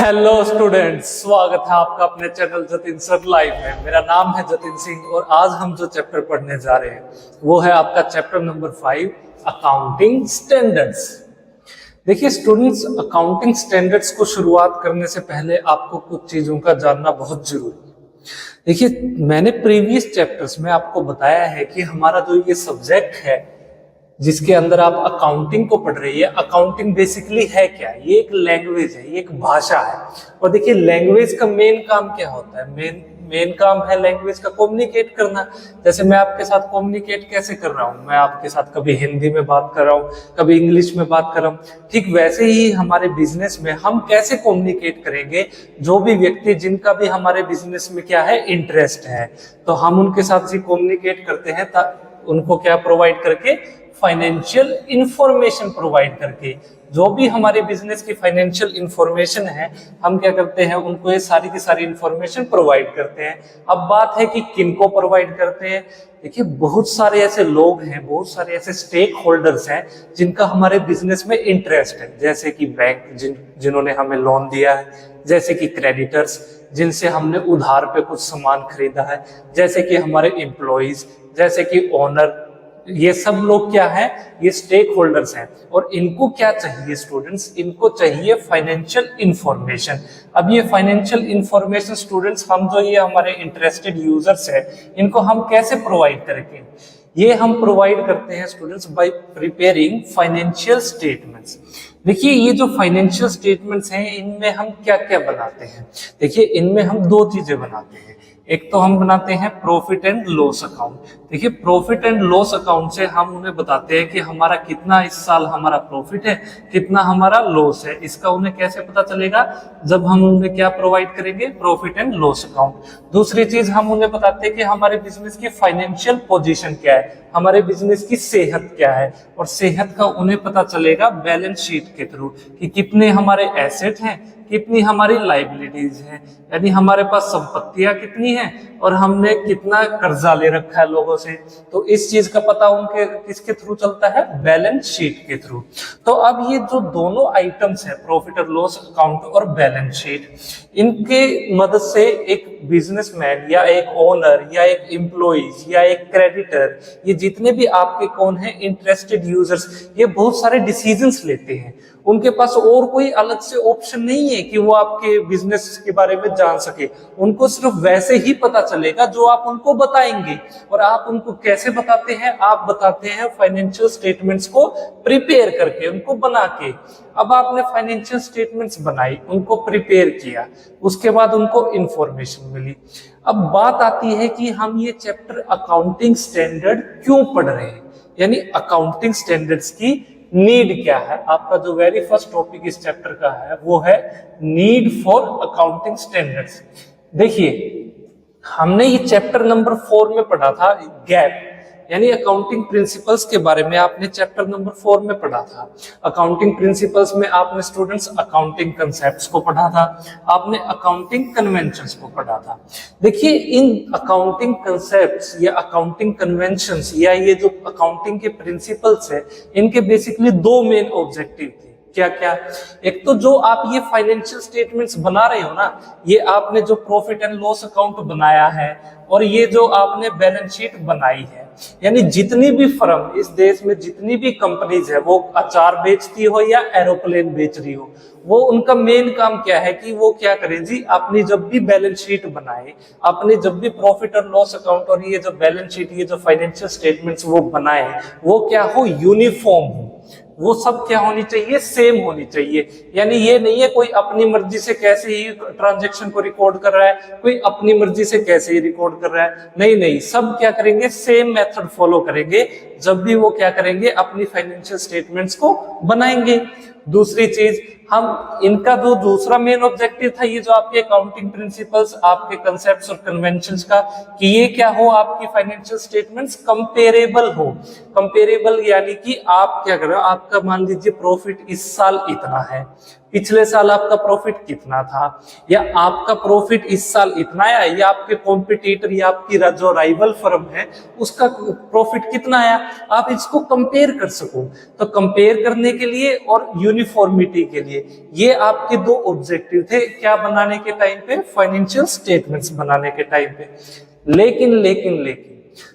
Hello students, स्वागत है आपका अपने चैनल जतिन सर लाइव में। मेरा नाम है जतिन सिंह और आज हम जो चैप्टर पढ़ने जा रहे हैं वो है आपका चैप्टर नंबर 5 अकाउंटिंग स्टैंडर्ड्स। देखिए स्टूडेंट्स, अकाउंटिंग स्टैंडर्ड्स को शुरुआत करने से पहले आपको कुछ चीजों का जानना बहुत जरूरी है। देखिए, मैंने प्रीवियस चैप्टर्स में आपको बताया है कि हमारा जो ये सब्जेक्ट है जिसके अंदर आप अकाउंटिंग को पढ़ रही है, अकाउंटिंग बेसिकली है क्या? ये एक लैंग्वेज है, ये एक भाषा है। और देखिए लैंग्वेज का मेन काम क्या होता है? मेन काम है लैंग्वेज का कम्युनिकेट करना। जैसे मैं आपके साथ कम्युनिकेट कैसे कर रहा हूँ, मैं आपके साथ कभी हिंदी में बात कर रहा हूँ, कभी इंग्लिश में बात कर रहा हूँ। ठीक वैसे ही हमारे बिजनेस में हम कैसे कम्युनिकेट करेंगे? जो भी व्यक्ति जिनका भी हमारे बिजनेस में क्या है, इंटरेस्ट है, तो हम उनके साथ ही कम्युनिकेट करते हैं, उनको क्या प्रोवाइड करके, फाइनेंशियल इंफॉर्मेशन प्रोवाइड करके। जो भी हमारे बिजनेस की फाइनेंशियल इंफॉर्मेशन है, हम क्या करते हैं, उनको ये सारी की सारी इंफॉर्मेशन प्रोवाइड करते हैं। अब बात है कि किनको प्रोवाइड करते हैं। देखिए बहुत सारे ऐसे लोग हैं, बहुत सारे ऐसे स्टेक होल्डर्स हैं जिनका हमारे बिजनेस में इंटरेस्ट है। जैसे कि बैंक जिन्होंने हमें लोन दिया है, जैसे कि क्रेडिटर्स जिनसे हमने उधार पे कुछ सामान खरीदा है, जैसे कि हमारे एम्प्लॉइज, जैसे कि ओनर। ये सब लोग क्या है, ये स्टेक होल्डर्स हैं। और इनको क्या चाहिए स्टूडेंट्स? इनको चाहिए फाइनेंशियल इंफॉर्मेशन। अब ये फाइनेंशियल इंफॉर्मेशन स्टूडेंट्स, हम जो ये हमारे इंटरेस्टेड यूजर्स हैं, इनको हम कैसे प्रोवाइड करेंगे? ये हम प्रोवाइड करते हैं students bye preparing financial statements. देखिए ये जो फाइनेंशियल स्टेटमेंट्स हैं, इनमें हम क्या क्या बनाते हैं? देखिए इनमें हम दो चीजें बनाते हैं। एक तो हम बनाते हैं प्रॉफिट एंड लॉस अकाउंट। देखिए प्रॉफिट एंड लॉस अकाउंट से हम उन्हें बताते हैं कि हमारा कितना इस साल हमारा प्रॉफिट है, कितना हमारा लॉस है। इसका उन्हें कैसे पता चलेगा? जब हम उन्हें क्या प्रोवाइड करेंगे, प्रॉफिट एंड लॉस अकाउंट। दूसरी चीज हम उन्हें बताते हैं कि हमारे बिजनेस की फाइनेंशियल पोजीशन क्या है, हमारे बिजनेस की सेहत क्या है। और सेहत का उन्हें पता चलेगा बैलेंस शीट के थ्रू कि कितने हमारे एसेट हैं, कितनी हमारी लाइबिलिटीज हैं, यानी हमारे पास संपत्तियां कितनी हैं और हमने कितना कर्जा ले रखा है लोगों से। तो इस चीज का पता उनके किसके थ्रू चलता है? बैलेंस शीट के थ्रू। तो अब ये जो दोनों आइटम्स है, प्रॉफिट और लॉस अकाउंट और बैलेंस शीट, इनके मदद से एक बिजनेसमैन या एक ओनर या एक एम्प्लॉइज या एक क्रेडिटर, ये जितने भी आपके कौन है, इंटरेस्टेड यूजर्स, ये बहुत सारे डिसीजंस लेते हैं। उनके पास और कोई अलग से ऑप्शन नहीं है कि वो आपके बिजनेस के बारे में जान सके। उनको सिर्फ वैसे ही पता चलेगा जो आप उनको बताएंगे। और आप उनको कैसे बताते हैं? आप बताते हैं फाइनेंशियल स्टेटमेंट्स को प्रिपेयर करके, उनको बना के। अब आपने फाइनेंशियल स्टेटमेंट्स बनाई, उनको प्रिपेयर किया, उसके बाद उनको इंफॉर्मेशन मिली। अब बात आती है कि हम ये चैप्टर अकाउंटिंग स्टैंडर्ड क्यों पढ़ रहे हैं, यानी अकाउंटिंग स्टैंडर्ड्स की नीड क्या है। आपका जो वेरी फर्स्ट टॉपिक इस चैप्टर का है वो है नीड फॉर अकाउंटिंग स्टैंडर्ड्स। देखिए हमने ये चैप्टर नंबर 4 में पढ़ा था, गैप यानी अकाउंटिंग प्रिंसिपल्स के बारे में आपने चैप्टर नंबर 4 में पढ़ा था। अकाउंटिंग प्रिंसिपल्स में आपने स्टूडेंट्स अकाउंटिंग कंसेप्ट्स को पढ़ा था, आपने अकाउंटिंग कन्वेंशंस को पढ़ा था। देखिए इन अकाउंटिंग कंसेप्ट्स या अकाउंटिंग कन्वेंशंस या ये जो अकाउंटिंग के प्रिंसिपल्स है, इनके बेसिकली दो मेन ऑब्जेक्टिव थे। क्या क्या? एक तो जो आप ये फाइनेंशियल स्टेटमेंट्स बना रहे हो ना, ये आपने जो प्रॉफिट एंड लॉस अकाउंट बनाया है और ये जो आपने बैलेंस शीट बनाई है, यानी जितनी भी फर्म इस देश में, जितनी भी कंपनीज है, वो अचार बेचती हो या एरोप्लेन बेच रही हो, वो उनका मेन काम क्या है कि वो क्या करें जी, अपनी जब भी बैलेंस शीट बनाए, अपने जब भी प्रॉफिट और लॉस अकाउंट और ये जो बैलेंस शीट, ये जो फाइनेंशियल स्टेटमेंट्स वो बनाए, वो क्या हो, यूनिफॉर्म हो। वो सब क्या होनी चाहिए? सेम होनी चाहिए। यानी ये नहीं है कोई अपनी मर्जी से कैसे ही ट्रांजैक्शन को रिकॉर्ड कर रहा है, कोई अपनी मर्जी से कैसे ही रिकॉर्ड कर रहा है। नहीं नहीं, सब क्या करेंगे? सेम मेथड फॉलो करेंगे जब भी वो क्या करेंगे, अपनी फाइनेंशियल स्टेटमेंट्स को बनाएंगे। दूसरी चीज, हम इनका जो दूसरा मेन ऑब्जेक्टिव था, ये जो आपके अकाउंटिंग प्रिंसिपल्स, आपके कंसेप्ट्स और कन्वेंशंस का, कि ये क्या हो, आपकी फाइनेंशियल स्टेटमेंट्स कंपेरेबल हो। कंपेरेबल यानी कि आप क्या कर रहे हो, आपका मान लीजिए प्रॉफिट इस साल इतना है, पिछले साल आपका प्रॉफिट कितना था, या आपका प्रॉफिट इस साल इतना आया, या आपके कॉम्पिटिटर या आपकी जो राइवल फर्म है उसका प्रॉफिट कितना आया, आप इसको कंपेयर कर सको। तो कंपेयर करने के लिए और यूनिफॉर्मिटी के लिए ये आपके दो ऑब्जेक्टिव थे क्या बनाने के टाइम पे, फाइनेंशियल स्टेटमेंट्स बनाने के टाइम पे। लेकिन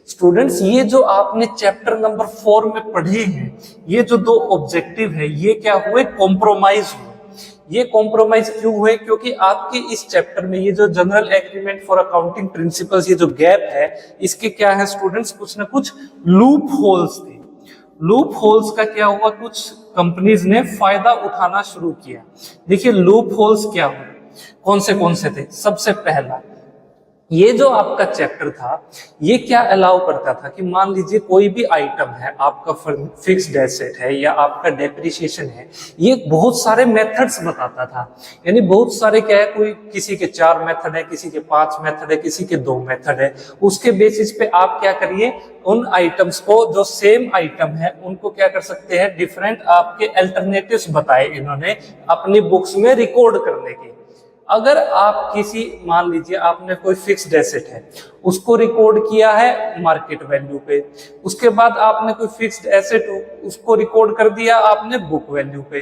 स्टूडेंट्स, ये जो आपने चैप्टर नंबर 4 में पढ़े हैं, ये जो दो ऑब्जेक्टिव है, ये क्या हुए, कॉम्प्रोमाइज हुए। ये कॉम्प्रोमाइज क्यों हुए? क्योंकि आपके इस चैप्टर में ये जो general agreement for accounting principles, ये जो गैप है, इसके क्या है स्टूडेंट्स, कुछ ना कुछ लूप होल्स थे। लूप होल्स का क्या हुआ, कुछ कंपनीज ने फायदा उठाना शुरू किया। देखिए लूप होल्स क्या हुए, कौन से थे। सबसे पहला, ये जो आपका चैप्टर था ये क्या अलाउ करता था कि मान लीजिए कोई भी आइटम है, आपका फिक्स्ड एसेट है या आपका डेप्रिसिएशन है, ये बहुत सारे मेथड्स बताता था। यानी बहुत सारे क्या है, कोई किसी के 4 मेथड है, किसी के 5 मेथड है, किसी के 2 मेथड है। उसके बेसिस पे आप क्या करिए, उन आइटम्स को, जो सेम आइटम है, उनको क्या कर सकते हैं, डिफरेंट आपके अल्टरनेटिव्स बताए इन्होंने अपनी बुक्स में रिकॉर्ड करने के। अगर आप किसी, मान लीजिए आपने कोई फिक्स्ड एसेट है, उसको रिकॉर्ड किया है मार्केट वैल्यू पे, उसके बाद आपने कोई फिक्स्ड एसेट उसको रिकॉर्ड कर दिया आपने बुक वैल्यू पे,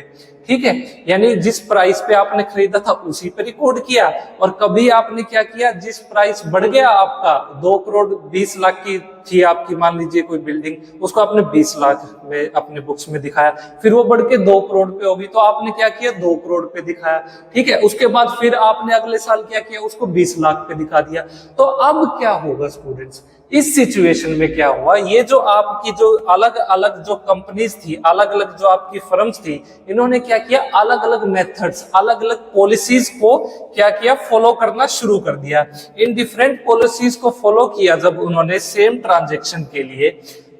ठीक है। यानी जिस प्राइस पे आपने खरीदा था उसी पे रिकॉर्ड किया। और कभी आपने क्या किया, जिस प्राइस बढ़ गया आपका, 2 करोड़ 20 लाख की थी आपकी मान लीजिए कोई बिल्डिंग, उसको आपने 20 लाख में अपने बुक्स में दिखाया, फिर वो बढ़ के 2 करोड़ पे होगी तो आपने क्या किया, 2 करोड़ पे दिखाया, ठीक है। उसके बाद फिर आपने अगले साल क्या किया, उसको 20 लाख पे दिखा दिया। तो अब क्या होगा स्टूडेंट्स, इस सिचुएशन में क्या हुआ, ये जो आपकी जो अलग अलग जो कंपनीज थी, अलग अलग जो आपकी फर्म्स थी, इन्होंने क्या किया, अलग अलग मेथड्स, अलग अलग पॉलिसीज को क्या किया, फॉलो करना शुरू कर दिया। इन डिफरेंट पॉलिसीज को फॉलो किया जब उन्होंने सेम ट्रांजैक्शन के लिए,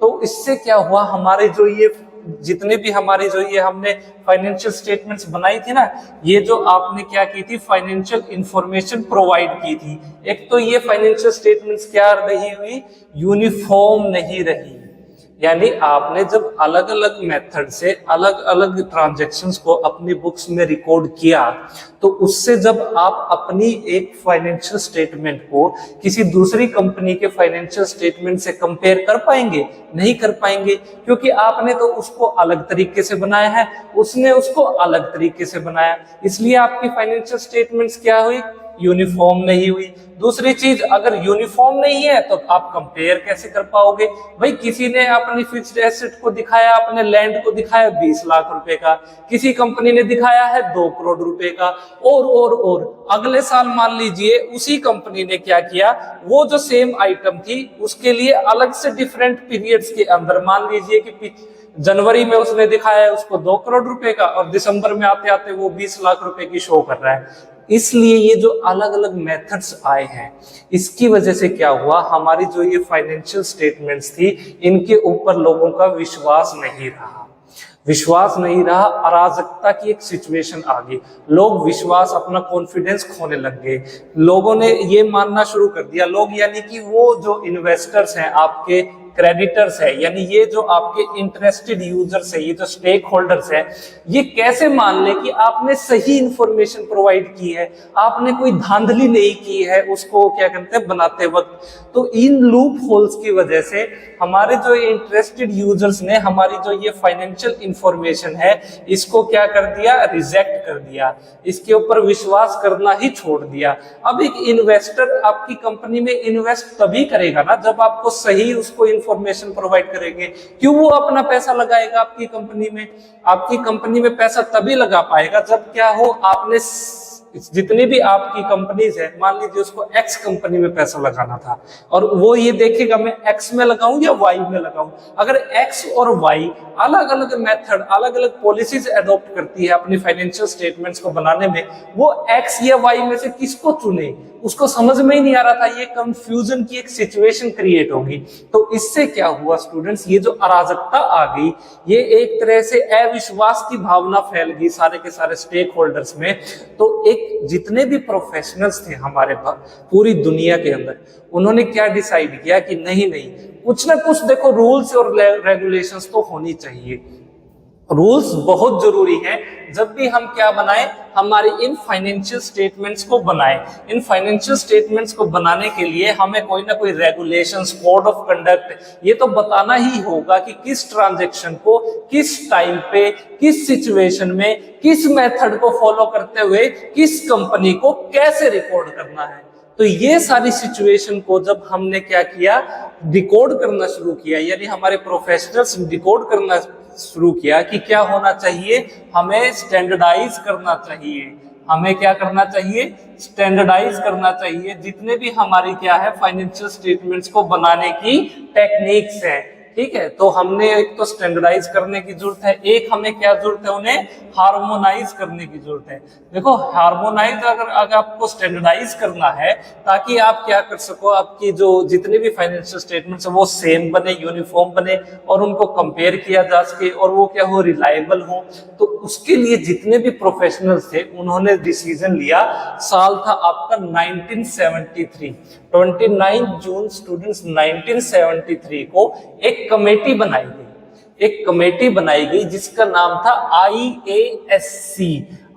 तो इससे क्या हुआ, हमारे जो ये जितने भी हमारी जो ये हमने फाइनेंशियल स्टेटमेंट्स बनाई थी ना, ये जो आपने क्या की थी, फाइनेंशियल इंफॉर्मेशन प्रोवाइड की थी। एक तो ये फाइनेंशियल स्टेटमेंट्स क्या नहीं हुई, यूनिफॉर्म नहीं रही। यानी आपने जब अलग अलग मेथड से अलग अलग ट्रांजैक्शंस को अपनी बुक्स में रिकॉर्ड किया, तो उससे जब आप अपनी एक फाइनेंशियल स्टेटमेंट को किसी दूसरी कंपनी के फाइनेंशियल स्टेटमेंट से कंपेयर कर पाएंगे, नहीं कर पाएंगे, क्योंकि आपने तो उसको अलग तरीके से बनाया है, उसने उसको अलग तरीके से बनाया, इसलिए आपकी फाइनेंशियल स्टेटमेंट्स क्या हुई, यूनिफॉर्म नहीं हुई। दूसरी चीज, अगर यूनिफॉर्म नहीं है तो आप कंपेयर कैसे कर पाओगे। भाई किसी ने अपनी फिक्स्ड एसेट को दिखाया, अपने लैंड को दिखाया 20 लाख रुपए का, किसी कंपनी ने दिखाया है 2 करोड़ रुपए का, और अगले साल मान लीजिए उसी कंपनी ने क्या किया, वो जो सेम आइटम थी उसके लिए अलग से डिफरेंट पीरियड्स के अंदर, मान लीजिए कि जनवरी में उसने दिखाया है उसको 2 करोड़ रुपए का, और दिसंबर में आते आते वो 20 लाख रुपए की शो कर रहा है। इसलिए ये जो अलग अलग मेथड्स आए हैं, इसकी वजह से क्या हुआ, हमारी जो ये फाइनेंशियल स्टेटमेंट्स थी, इनके ऊपर लोगों का विश्वास नहीं रहा, अराजकता की एक सिचुएशन आ गई, लोग विश्वास, अपना कॉन्फिडेंस खोने लग गए, लोगों ने ये मानना शुरू कर दिया, लोग यानी कि वो जो इन्वेस्टर्स हैं, आपके क्रेडिटर्स है, यानी ये जो आपके इंटरेस्टेड यूजर्स है, ये जो स्टेक होल्डर्स है, ये कैसे मान ले कि आपने सही इंफॉर्मेशन प्रोवाइड की है, आपने कोई धांधली नहीं की है उसको क्या कहते हैं बनाते वक्त। तो इन लूप होल्स की वजह से हमारे जो इंटरेस्टेड यूजर्स ने हमारी जो ये फाइनेंशियल इंफॉर्मेशन है इसको क्या कर दिया, रिजेक्ट कर दिया, इसके ऊपर विश्वास करना ही छोड़ दिया। अब एक इन्वेस्टर आपकी कंपनी में इन्वेस्ट तभी करेगा ना जब आपको सही उसको इंफॉर्मेशन प्रोवाइड करेंगे। क्यों वो अपना पैसा लगाएगा आपकी कंपनी में? आपकी कंपनी में पैसा तभी लगा पाएगा जब क्या हो, आपने जितनी भी आपकी कंपनीज है, मान लीजिए उसको एक्स कंपनी में पैसा लगाना था और वो ये देखेगा मैं एक्स में लगाऊं या वाई में लगाऊं। अगर एक्स और वाई अलग अलग मेथड, अलग अलग पॉलिसीज एडॉप्ट करती है अपनी फाइनेंशियल स्टेटमेंट्स को बनाने में, वो एक्स या वाई में से किसको चुने उसको समझ में ही नहीं आ रहा था। ये कंफ्यूजन की एक सिचुएशन क्रिएट होगी। तो इससे क्या हुआ स्टूडेंट्स, ये जो अराजकता आ गई, ये एक तरह से अविश्वास की भावना फैल गई सारे के सारे स्टेक होल्डर्स में। तो एक जितने भी प्रोफेशनल्स थे हमारे पूरी दुनिया के अंदर, उन्होंने क्या डिसाइड किया कि नहीं कुछ ना कुछ देखो रूल्स और रेगुलेशंस तो होनी चाहिए। रूल्स बहुत जरूरी है। जब भी हम क्या बनाएं, हमारे इन फाइनेंशियल स्टेटमेंट्स को बनाएं। इन फाइनेंशियल स्टेटमेंट्स को बनाने के लिए हमें कोई ना कोई रेगुलेशंस, कोड ऑफ कंडक्ट ये तो बताना ही होगा कि किस ट्रांजैक्शन को किस टाइम पे, किस सिचुएशन में, किस मेथड को फॉलो करते हुए किस कंपनी को कैसे रिकॉर्ड करना है। तो ये सारी सिचुएशन को जब हमने क्या किया, डिकोड करना शुरू किया, यानी हमारे प्रोफेशनल्स डिकोड करना शुरू किया कि क्या होना चाहिए, हमें स्टैंडर्डाइज करना चाहिए। हमें क्या करना चाहिए, स्टैंडर्डाइज करना चाहिए जितने भी हमारी क्या है फाइनेंशियल स्टेटमेंट्स को बनाने की टेक्निक्स है। ठीक है, तो हमने एक तो स्टैंडर्डाइज करने की जरूरत है, एक हमें क्या जरूरत है, उन्हें हार्मोनाइज करने की जरूरत है। देखो हार्मोनाइज अगर आपको स्टैंडर्डाइज करना है ताकि आप क्या कर सको, आपकी जो जितने भी फाइनेंशियल स्टेटमेंट्स है वो सेम बने, यूनिफॉर्म बने और उनको कंपेयर किया जा सके और वो क्या हो, रिलायबल हो। तो उसके लिए जितने भी प्रोफेशनल्स थे उन्होंने डिसीजन लिया। साल था आपका 1973, 29 जून स्टूडेंट्स 1973 को एक कमेटी बनाई गई। एक कमेटी बनाई गई जिसका नाम था IASC।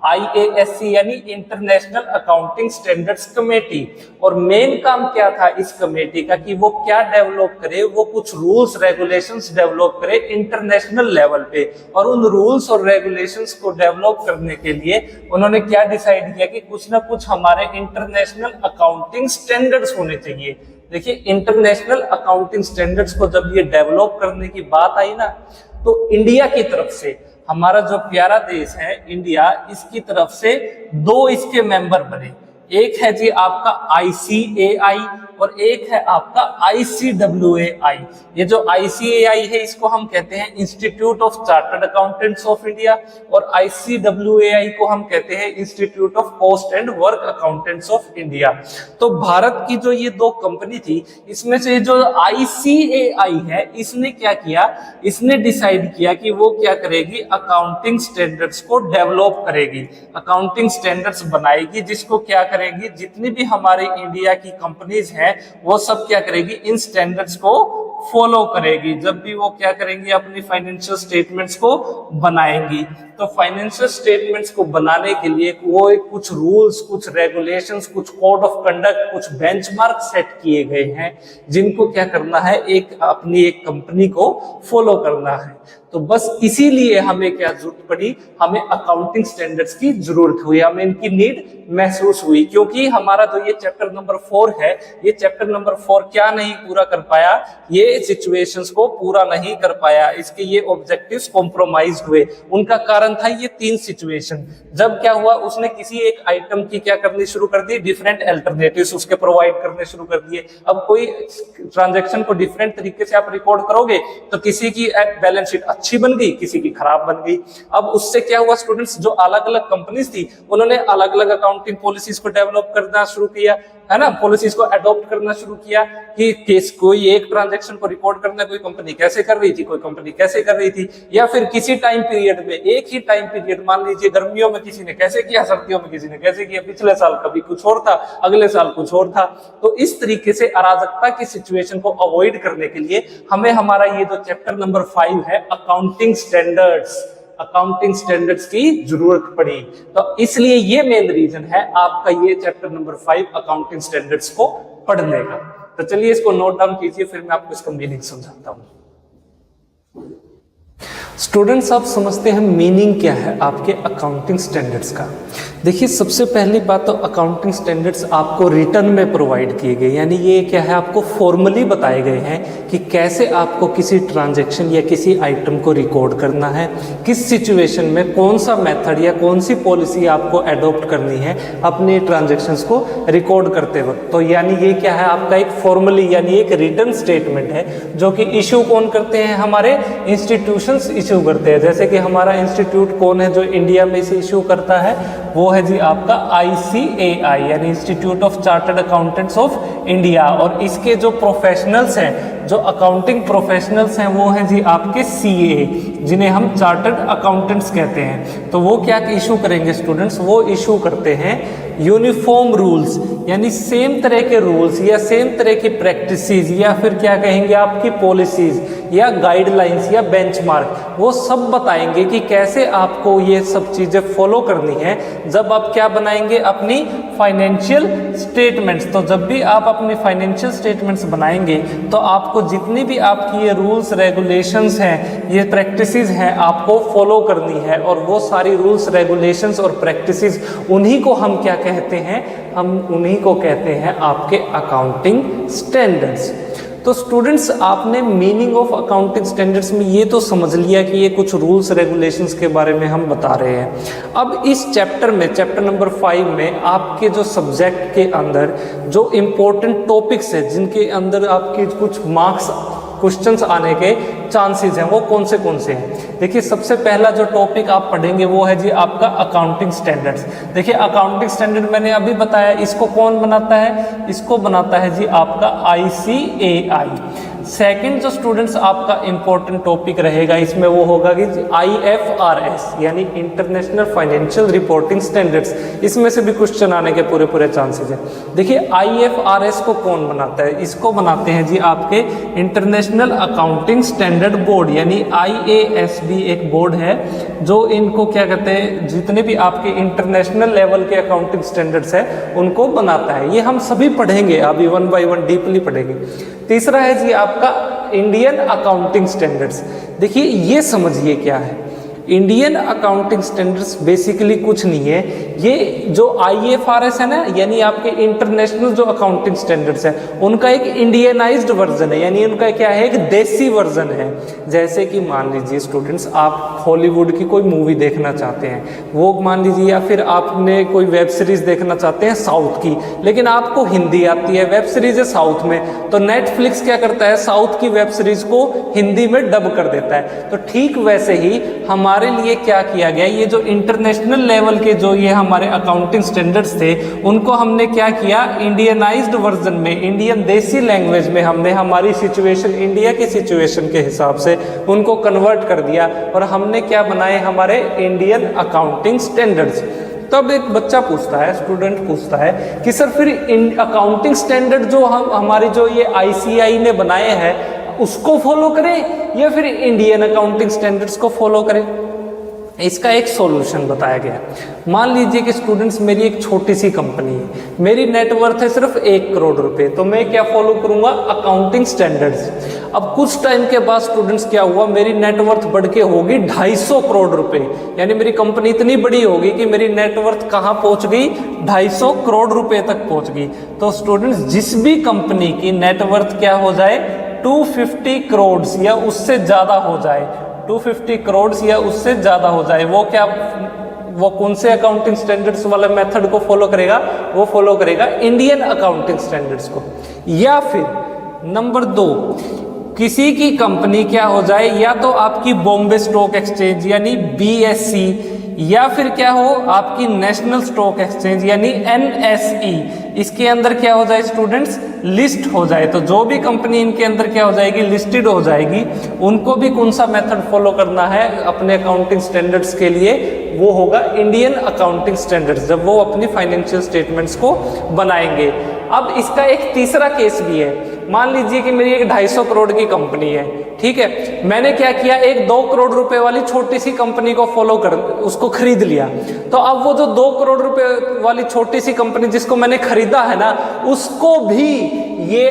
IASC यानी इंटरनेशनल अकाउंटिंग स्टैंडर्ड्स कमेटी। और मेन काम क्या था इस कमेटी का कि वो क्या डेवलप करे, वो कुछ रूल्स रेगुलेशंस डेवलप करे इंटरनेशनल लेवल पे। और उन रूल्स और रेगुलेशंस को डेवलप करने के लिए उन्होंने क्या डिसाइड किया कि कुछ ना कुछ हमारे इंटरनेशनल अकाउंटिंग स्टैंडर्ड्स होने चाहिए। देखिए इंटरनेशनल अकाउंटिंग स्टैंडर्ड्स को जब ये डेवलप करने की बात आई ना, तो इंडिया की तरफ से, हमारा जो प्यारा देश है इंडिया, इसकी तरफ से दो इसके मेंबर बने। एक है जी आपका ICAI और एक है आपका ICWAI। ये जो ICAI है इसको हम कहते हैं institute of chartered accountants of India और ICWAI को हम कहते हैं institute of cost and work accountants of India. तो भारत की जो ये दो कंपनी थी, इसमें से जो ICAI है इसने क्या किया, इसने डिसाइड किया कि वो क्या करेगी, अकाउंटिंग स्टैंडर्ड्स को डेवलप करेगी, अकाउंटिंग स्टैंडर्ड्स बनाएगी, जिसको क्या करेगी, जितनी भी हमारे इंडिया की कंपनीज हैं वो सब क्या करेगी, इन स्टैंडर्ड्स को फॉलो करेगी जब भी वो क्या करेंगी, अपनी फाइनेंशियल स्टेटमेंट्स को बनाएंगी। तो फाइनेंशियल स्टेटमेंट्स को बनाने के लिए वो कुछ रूल्स, कुछ रेगुलेशंस, कुछ कोड ऑफ कंडक्ट, कुछ बेंचमार्क सेट किए गए हैं जिनको क्या करना है, एक अपनी एक कंपनी को फॉलो करना है। तो बस इसीलिए हमें क्या जरूरत पड़ी, हमें अकाउंटिंग स्टैंडर्ड्स की जरूरत हुई, हमें इनकी नीड महसूस हुई। क्योंकि हमारा जो ये चैप्टर नंबर 4 है, ये चैप्टर नंबर 4 क्या नहीं पूरा कर पाया, ये सिचुएशंस को पूरा नहीं कर पाया, इसके ये ऑब्जेक्टिव्स कॉम्प्रोमाइज हुए। उनका कारण था ये 3 सिचुएशन। जब क्या हुआ, उसने किसी एक आइटम की क्या करनी शुरू कर दी, डिफरेंट अल्टरनेटिव्स उसके प्रोवाइड करने शुरू कर दिए। अब कोई ट्रांजैक्शन को डिफरेंट तरीके से आप रिकॉर्ड करोगे तो किसी की बैलेंस शीट अच्छी बन गई, किसी की खराब बन गई। अब उससे क्या हुआ, स्टूडेंट्स जो अलग अलग कंपनीज थी उन्होंने अलग अलग अकाउंटिंग पॉलिसीज को डेवलप करना शुरू किया, है ना, पॉलिसीज को अडॉप्ट करना शुरू किया कि केस कोई एक ट्रांजैक्शन को रिकॉर्ड करना कोई कंपनी कैसे कर रही थी, कोई कंपनी कैसे कर रही थी, या फिर किसी टाइम पीरियड में, एक ही टाइम पीरियड, मान लीजिए गर्मियों में किसी ने कैसे किया, सर्दियों में किसी ने कैसे किया, पिछले साल कभी कुछ और था, अगले साल कुछ और था। तो इस तरीके से अराजकता की सिचुएशन को अवॉइड करने के लिए हमें हमारा ये जो चैप्टर नंबर 5 है अकाउंटिंग स्टैंडर्ड्स की जरूरत पड़ी। तो इसलिए ये मेन रीजन है आपका ये चैप्टर नंबर 5 अकाउंटिंग स्टैंडर्ड्स को पढ़ने का। तो चलिए इसको नोट डाउन कीजिए, फिर मैं आपको इसका मीनिंग समझाता हूं। स्टूडेंट्स, आप समझते हैं मीनिंग क्या है आपके अकाउंटिंग स्टैंडर्ड्स का। देखिए सबसे पहली बात तो अकाउंटिंग स्टैंडर्ड्स आपको रिटर्न में प्रोवाइड किए गए, यानी ये क्या है, आपको फॉर्मली बताए गए हैं कि कैसे आपको किसी ट्रांजैक्शन या किसी आइटम को रिकॉर्ड करना है, किस सिचुएशन में कौन सा मेथड या कौन सी पॉलिसी आपको अडॉप्ट करनी है अपने ट्रांजैक्शंस को रिकॉर्ड करते वक्त। तो यानी ये क्या है, आपका एक फॉर्मली यानी एक रिटर्न स्टेटमेंट है जो कि इशू कौन करते हैं, हमारे इंस्टीट्यूशंस इशू करते हैं। जैसे कि हमारा इंस्टीट्यूट कौन है जो इंडिया में इसे इशू करता है, वो है जी आपका ICAI यानी institute of chartered accountants of India. और इसके जो प्रोफेशनल्स हैं जो अकाउंटिंग प्रोफेशनल्स हैं वो हैं जी आपके CA, जिन्हें हम चार्टर्ड अकाउंटेंट्स कहते हैं। तो वो क्या इशू करेंगे स्टूडेंट्स, वो इशू करते हैं यूनिफॉर्म रूल्स, यानी सेम तरह के रूल्स या सेम तरह की प्रैक्टिसेस या फिर क्या कहेंगे आपकी पॉलिसीज या गाइडलाइंस या बेंचमार्क, वो सब बताएंगे कि कैसे आपको ये सब चीज़ें फॉलो करनी है जब आप क्या बनाएंगे अपनी फाइनेंशियल स्टेटमेंट्स। तो जब भी आप अपनी फाइनेंशियल स्टेटमेंट्स बनाएंगे तो आपको जितनी भी आपकी ये रूल्स रेगुलेशंस हैं, ये प्रैक्टिसेस हैं, आपको फॉलो करनी है। और वो सारी रूल्स रेगुलेशंस और प्रैक्टिसेस, उन्हीं को हम क्या कहते हैं, हम उन्हीं को कहते हैं आपके अकाउंटिंग स्टैंडर्ड्स। तो स्टूडेंट्स, आपने मीनिंग ऑफ अकाउंटिंग स्टैंडर्ड्स में ये तो समझ लिया कि ये कुछ रूल्स रेगुलेशंस के बारे में हम बता रहे हैं। अब इस चैप्टर में, चैप्टर नंबर 5 में आपके जो सब्जेक्ट के अंदर जो इम्पोर्टेंट टॉपिक्स है, जिनके अंदर आपके कुछ मार्क्स क्वेश्चंस आने के चांसेस हैं, वो कौन से हैं। देखिए, सबसे पहला जो टॉपिक आप पढ़ेंगे वो है जी आपका अकाउंटिंग स्टैंडर्ड्स। देखिए, अकाउंटिंग स्टैंडर्ड मैंने अभी बताया, इसको कौन बनाता है, इसको बनाता है जी आपका ICAI। सेकंड जो स्टूडेंट्स आपका इंपॉर्टेंट टॉपिक रहेगा इसमें वो होगा कि IFRS, यानी इंटरनेशनल फाइनेंशियल रिपोर्टिंग स्टैंडर्ड्स। इसमें से भी क्वेश्चन आने के पूरे चांसेस हैं। देखिए, IFRS को कौन बनाता है, इसको बनाते हैं जी आपके इंटरनेशनल अकाउंटिंग स्टैंडर्ड बोर्ड, यानी IASB एक बोर्ड है जो इनको क्या कहते हैं, जितने भी आपके इंटरनेशनल लेवल के अकाउंटिंग स्टैंडर्ड्स है उनको बनाता है। ये हम सभी पढ़ेंगे, अभी 1 by 1 डीपली पढ़ेंगे। तीसरा है जी आपका इंडियन अकाउंटिंग स्टैंडर्ड्स। देखिए, ये समझिए क्या है इंडियन अकाउंटिंग स्टैंडर्ड्स। बेसिकली कुछ नहीं है, ये जो IFRS है ना, यानी आपके इंटरनेशनल जो अकाउंटिंग स्टैंडर्ड्स है, उनका एक इंडियनाइज्ड वर्जन है, यानी उनका क्या है, एक देसी वर्जन है। जैसे कि मान लीजिए स्टूडेंट्स, आप हॉलीवुड की कोई मूवी देखना चाहते हैं, वो मान लीजिए, या फिर आपने कोई वेब सीरीज देखना चाहते हैं साउथ की, लेकिन आपको हिंदी आती है, वेब सीरीज है साउथ में, तो नेटफ्लिक्स क्या करता है, साउथ की वेब सीरीज को हिंदी में डब कर देता है। तो ठीक वैसे ही हमारे लिए क्या किया गया, ये जो इंटरनेशनल लेवल के जो ये हमारे अकाउंटिंग स्टैंडर्ड्स थे, उनको हमने क्या किया, इंडियनाइज्ड वर्जन में, इंडियन देसी लैंग्वेज में हमने हमारी सिचुएशन, इंडिया की सिचुएशन के हिसाब से उनको कन्वर्ट कर दिया और हमने क्या बनाए, हमारे इंडियन अकाउंटिंग स्टैंडर्ड्स। तब एक बच्चा पूछता है, स्टूडेंट पूछता है कि सर फिर अकाउंटिंग स्टैंडर्ड जो हमारी जो ये ICAI ने बनाए हैं उसको फॉलो करें या फिर इंडियन अकाउंटिंग स्टैंडर्ड्स को फॉलो करें। इसका एक सॉल्यूशन बताया गया। मान लीजिए कि स्टूडेंट्स, मेरी एक छोटी सी कंपनी है, मेरी नेटवर्थ है सिर्फ 1 करोड़ रुपए, तो मैं क्या फॉलो करूंगा, अकाउंटिंग स्टैंडर्ड्स। अब कुछ टाइम के बाद स्टूडेंट्स क्या हुआ, मेरी नेटवर्थ बढ़ के होगी 250 करोड़ रुपए, यानी मेरी कंपनी इतनी बड़ी होगी कि मेरी नेटवर्थ कहाँ पहुंच गई, 250 करोड़ रुपए तक पहुंच गई। तो स्टूडेंट्स, जिस भी कंपनी की नेटवर्थ क्या हो जाए, 250 करोड़ या उससे ज्यादा हो जाए, 250 करोड़ या उससे ज्यादा हो जाए, वो कौन से अकाउंटिंग स्टैंडर्ड्स वाले मेथड को फॉलो करेगा, वो फॉलो करेगा इंडियन अकाउंटिंग स्टैंडर्ड्स को। या फिर नंबर 2, किसी की कंपनी क्या हो जाए, या तो आपकी बॉम्बे स्टॉक एक्सचेंज यानी BSE, या फिर क्या हो आपकी नेशनल स्टॉक एक्सचेंज यानी NSE, इसके अंदर क्या हो जाए स्टूडेंट्स, लिस्ट हो जाए। तो जो भी कंपनी इनके अंदर क्या हो जाएगी, लिस्टेड हो जाएगी, उनको भी कौन सा मेथड फॉलो करना है अपने अकाउंटिंग स्टैंडर्ड्स के लिए, वो होगा इंडियन अकाउंटिंग स्टैंडर्ड्स, जब वो अपनी फाइनेंशियल स्टेटमेंट्स को बनाएंगे। अब इसका एक तीसरा केस भी है, मान लीजिए कि मेरी एक 250 करोड़ की कंपनी है, ठीक है, मैंने क्या किया, एक 2 करोड़ रुपए वाली छोटी सी कंपनी को फॉलो कर, उसको खरीद लिया। तो अब वो जो 2 करोड़ रुपए वाली छोटी सी कंपनी जिसको मैंने खरीदा है ना, उसको भी ये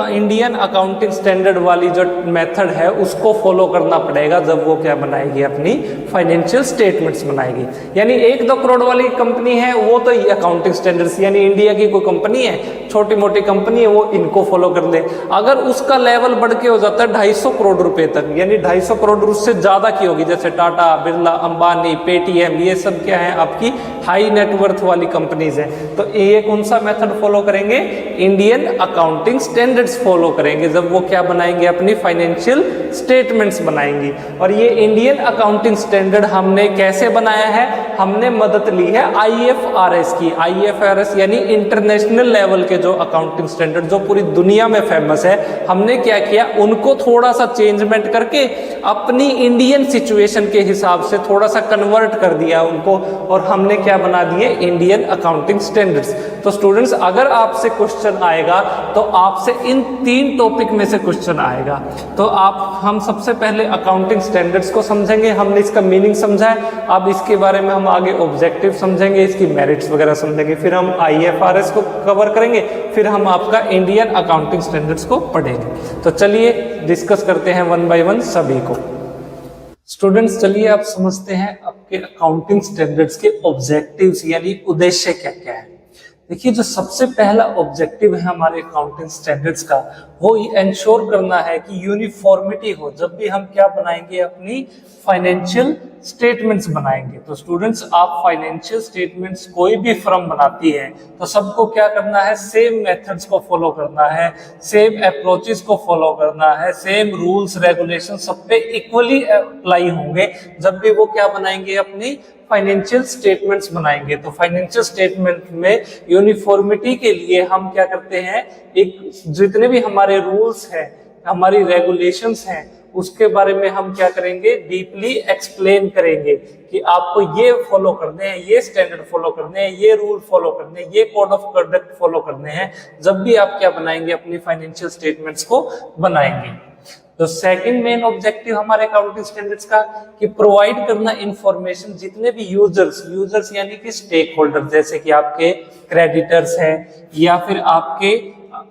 इंडियन अकाउंटिंग स्टैंडर्ड वाली जो मेथड है उसको फॉलो करना पड़ेगा जब वो क्या बनाएगी, अपनी फाइनेंशियल स्टेटमेंट्स बनाएगी। यानी 1-2 करोड़ वाली कंपनी है वो तो अकाउंटिंग स्टैंडर्ड्स, यानी इंडिया की कोई कंपनी है, छोटी मोटी कंपनी है, वो इनको फॉलो कर ले। अगर उसका लेवल बढ़ के हो जाता है 250 करोड़ रुपए तक, यानी 250 करोड़ उससे ज्यादा की होगी, जैसे टाटा, बिरला, अंबानी, पेटीएम, ये सब क्या है आपकी हाई नेटवर्थ वाली कंपनीज हैं, तो ये कौन सा मेथड फॉलो करेंगे, इंडियन अकाउंटिंग स्टैंडर्ड्स फॉलो करेंगे जब वो क्या बनाएंगे, अपनी फाइनेंशियल स्टेटमेंट्स बनाएंगे। और ये इंडियन अकाउंटिंग स्टैंडर्ड हमने कैसे बनाया है, हमने मदद ली है IFRS की। IFRS यानी इंटरनेशनल लेवल के जो अकाउंटिंग स्टैंडर्ड जो पूरी दुनिया में फेमस है, हमने क्या किया, उनको थोड़ा सा चेंजमेंट करके अपनी इंडियन सिचुएशन के हिसाब से थोड़ा सा कन्वर्ट कर दिया उनको, और हमने क्या बना दिए, इंडियन अकाउंटिंग स्टैंडर्ड्स। तो स्टूडेंट्स अगर आपसे क्वेश्चन आएगा तो आपसे इन 3 टॉपिक में से क्वेश्चन आएगा। तो हम सबसे पहले अकाउंटिंग स्टैंडर्ड्स को समझेंगे, हमने इसका मीनिंग समझा है। अब इसके बारे में हम आगे ऑब्जेक्टिव समझेंगे, इसकी मेरिट्स वगैरह समझेंगे, फिर हम IFRS को कवर करेंगे, फिर हम आपका इंडियन अकाउंटिंग स्टैंडर्ड्स को पढ़ेंगे। तो चलिए डिस्कस करते हैं वन बाय वन सभी को। स्टूडेंट्स चलिए आप समझते हैं आपके अकाउंटिंग स्टैंडर्ड्स के ऑब्जेक्टिव्स यानी उद्देश्य क्या क्या है। देखिए जो सबसे पहला ऑब्जेक्टिव है हमारे अकाउंटिंग स्टैंडर्ड्स का, वो इंश्योर करना है कि यूनिफॉर्मिटी हो जब भी हम क्या बनाएंगे, अपनी फाइनेंशियल स्टेटमेंट्स बनाएंगे। तो स्टूडेंट्स आप फाइनेंशियल स्टेटमेंट्स कोई भी फर्म बनाती है तो सबको क्या करना है, सेम मेथड्स को फॉलो करना है, सेम अप्रोचेस को फॉलो करना है, सेम रूल्स रेगुलेशन सब पे इक्वली अप्लाई होंगे जब भी वो क्या बनाएंगे, अपनी फाइनेंशियल स्टेटमेंट्स बनाएंगे। तो फाइनेंशियल स्टेटमेंट में यूनिफॉर्मिटी के लिए हम क्या करते हैं, एक जितने भी हमारे रूल्स हैं, हमारी रेगुलेशंस हैं, उसके बारे में हम क्या करेंगे, डीपली एक्सप्लेन करेंगे कि आपको ये फॉलो करने हैं, ये स्टैंडर्ड फॉलो करने हैं, ये रूल फॉलो करने हैं, ये कोड ऑफ कंडक्ट फॉलो करने हैं जब भी आप क्या बनाएंगे, अपनी फाइनेंशियल स्टेटमेंट्स को बनाएंगे। तो सेकंड मेन ऑब्जेक्टिव हमारे अकाउंटिंग स्टैंडर्ड्स का कि प्रोवाइड करना इंफॉर्मेशन जितने भी यूजर्स यानी कि स्टेक होल्डर, जैसे कि आपके क्रेडिटर्स हैं या फिर आपके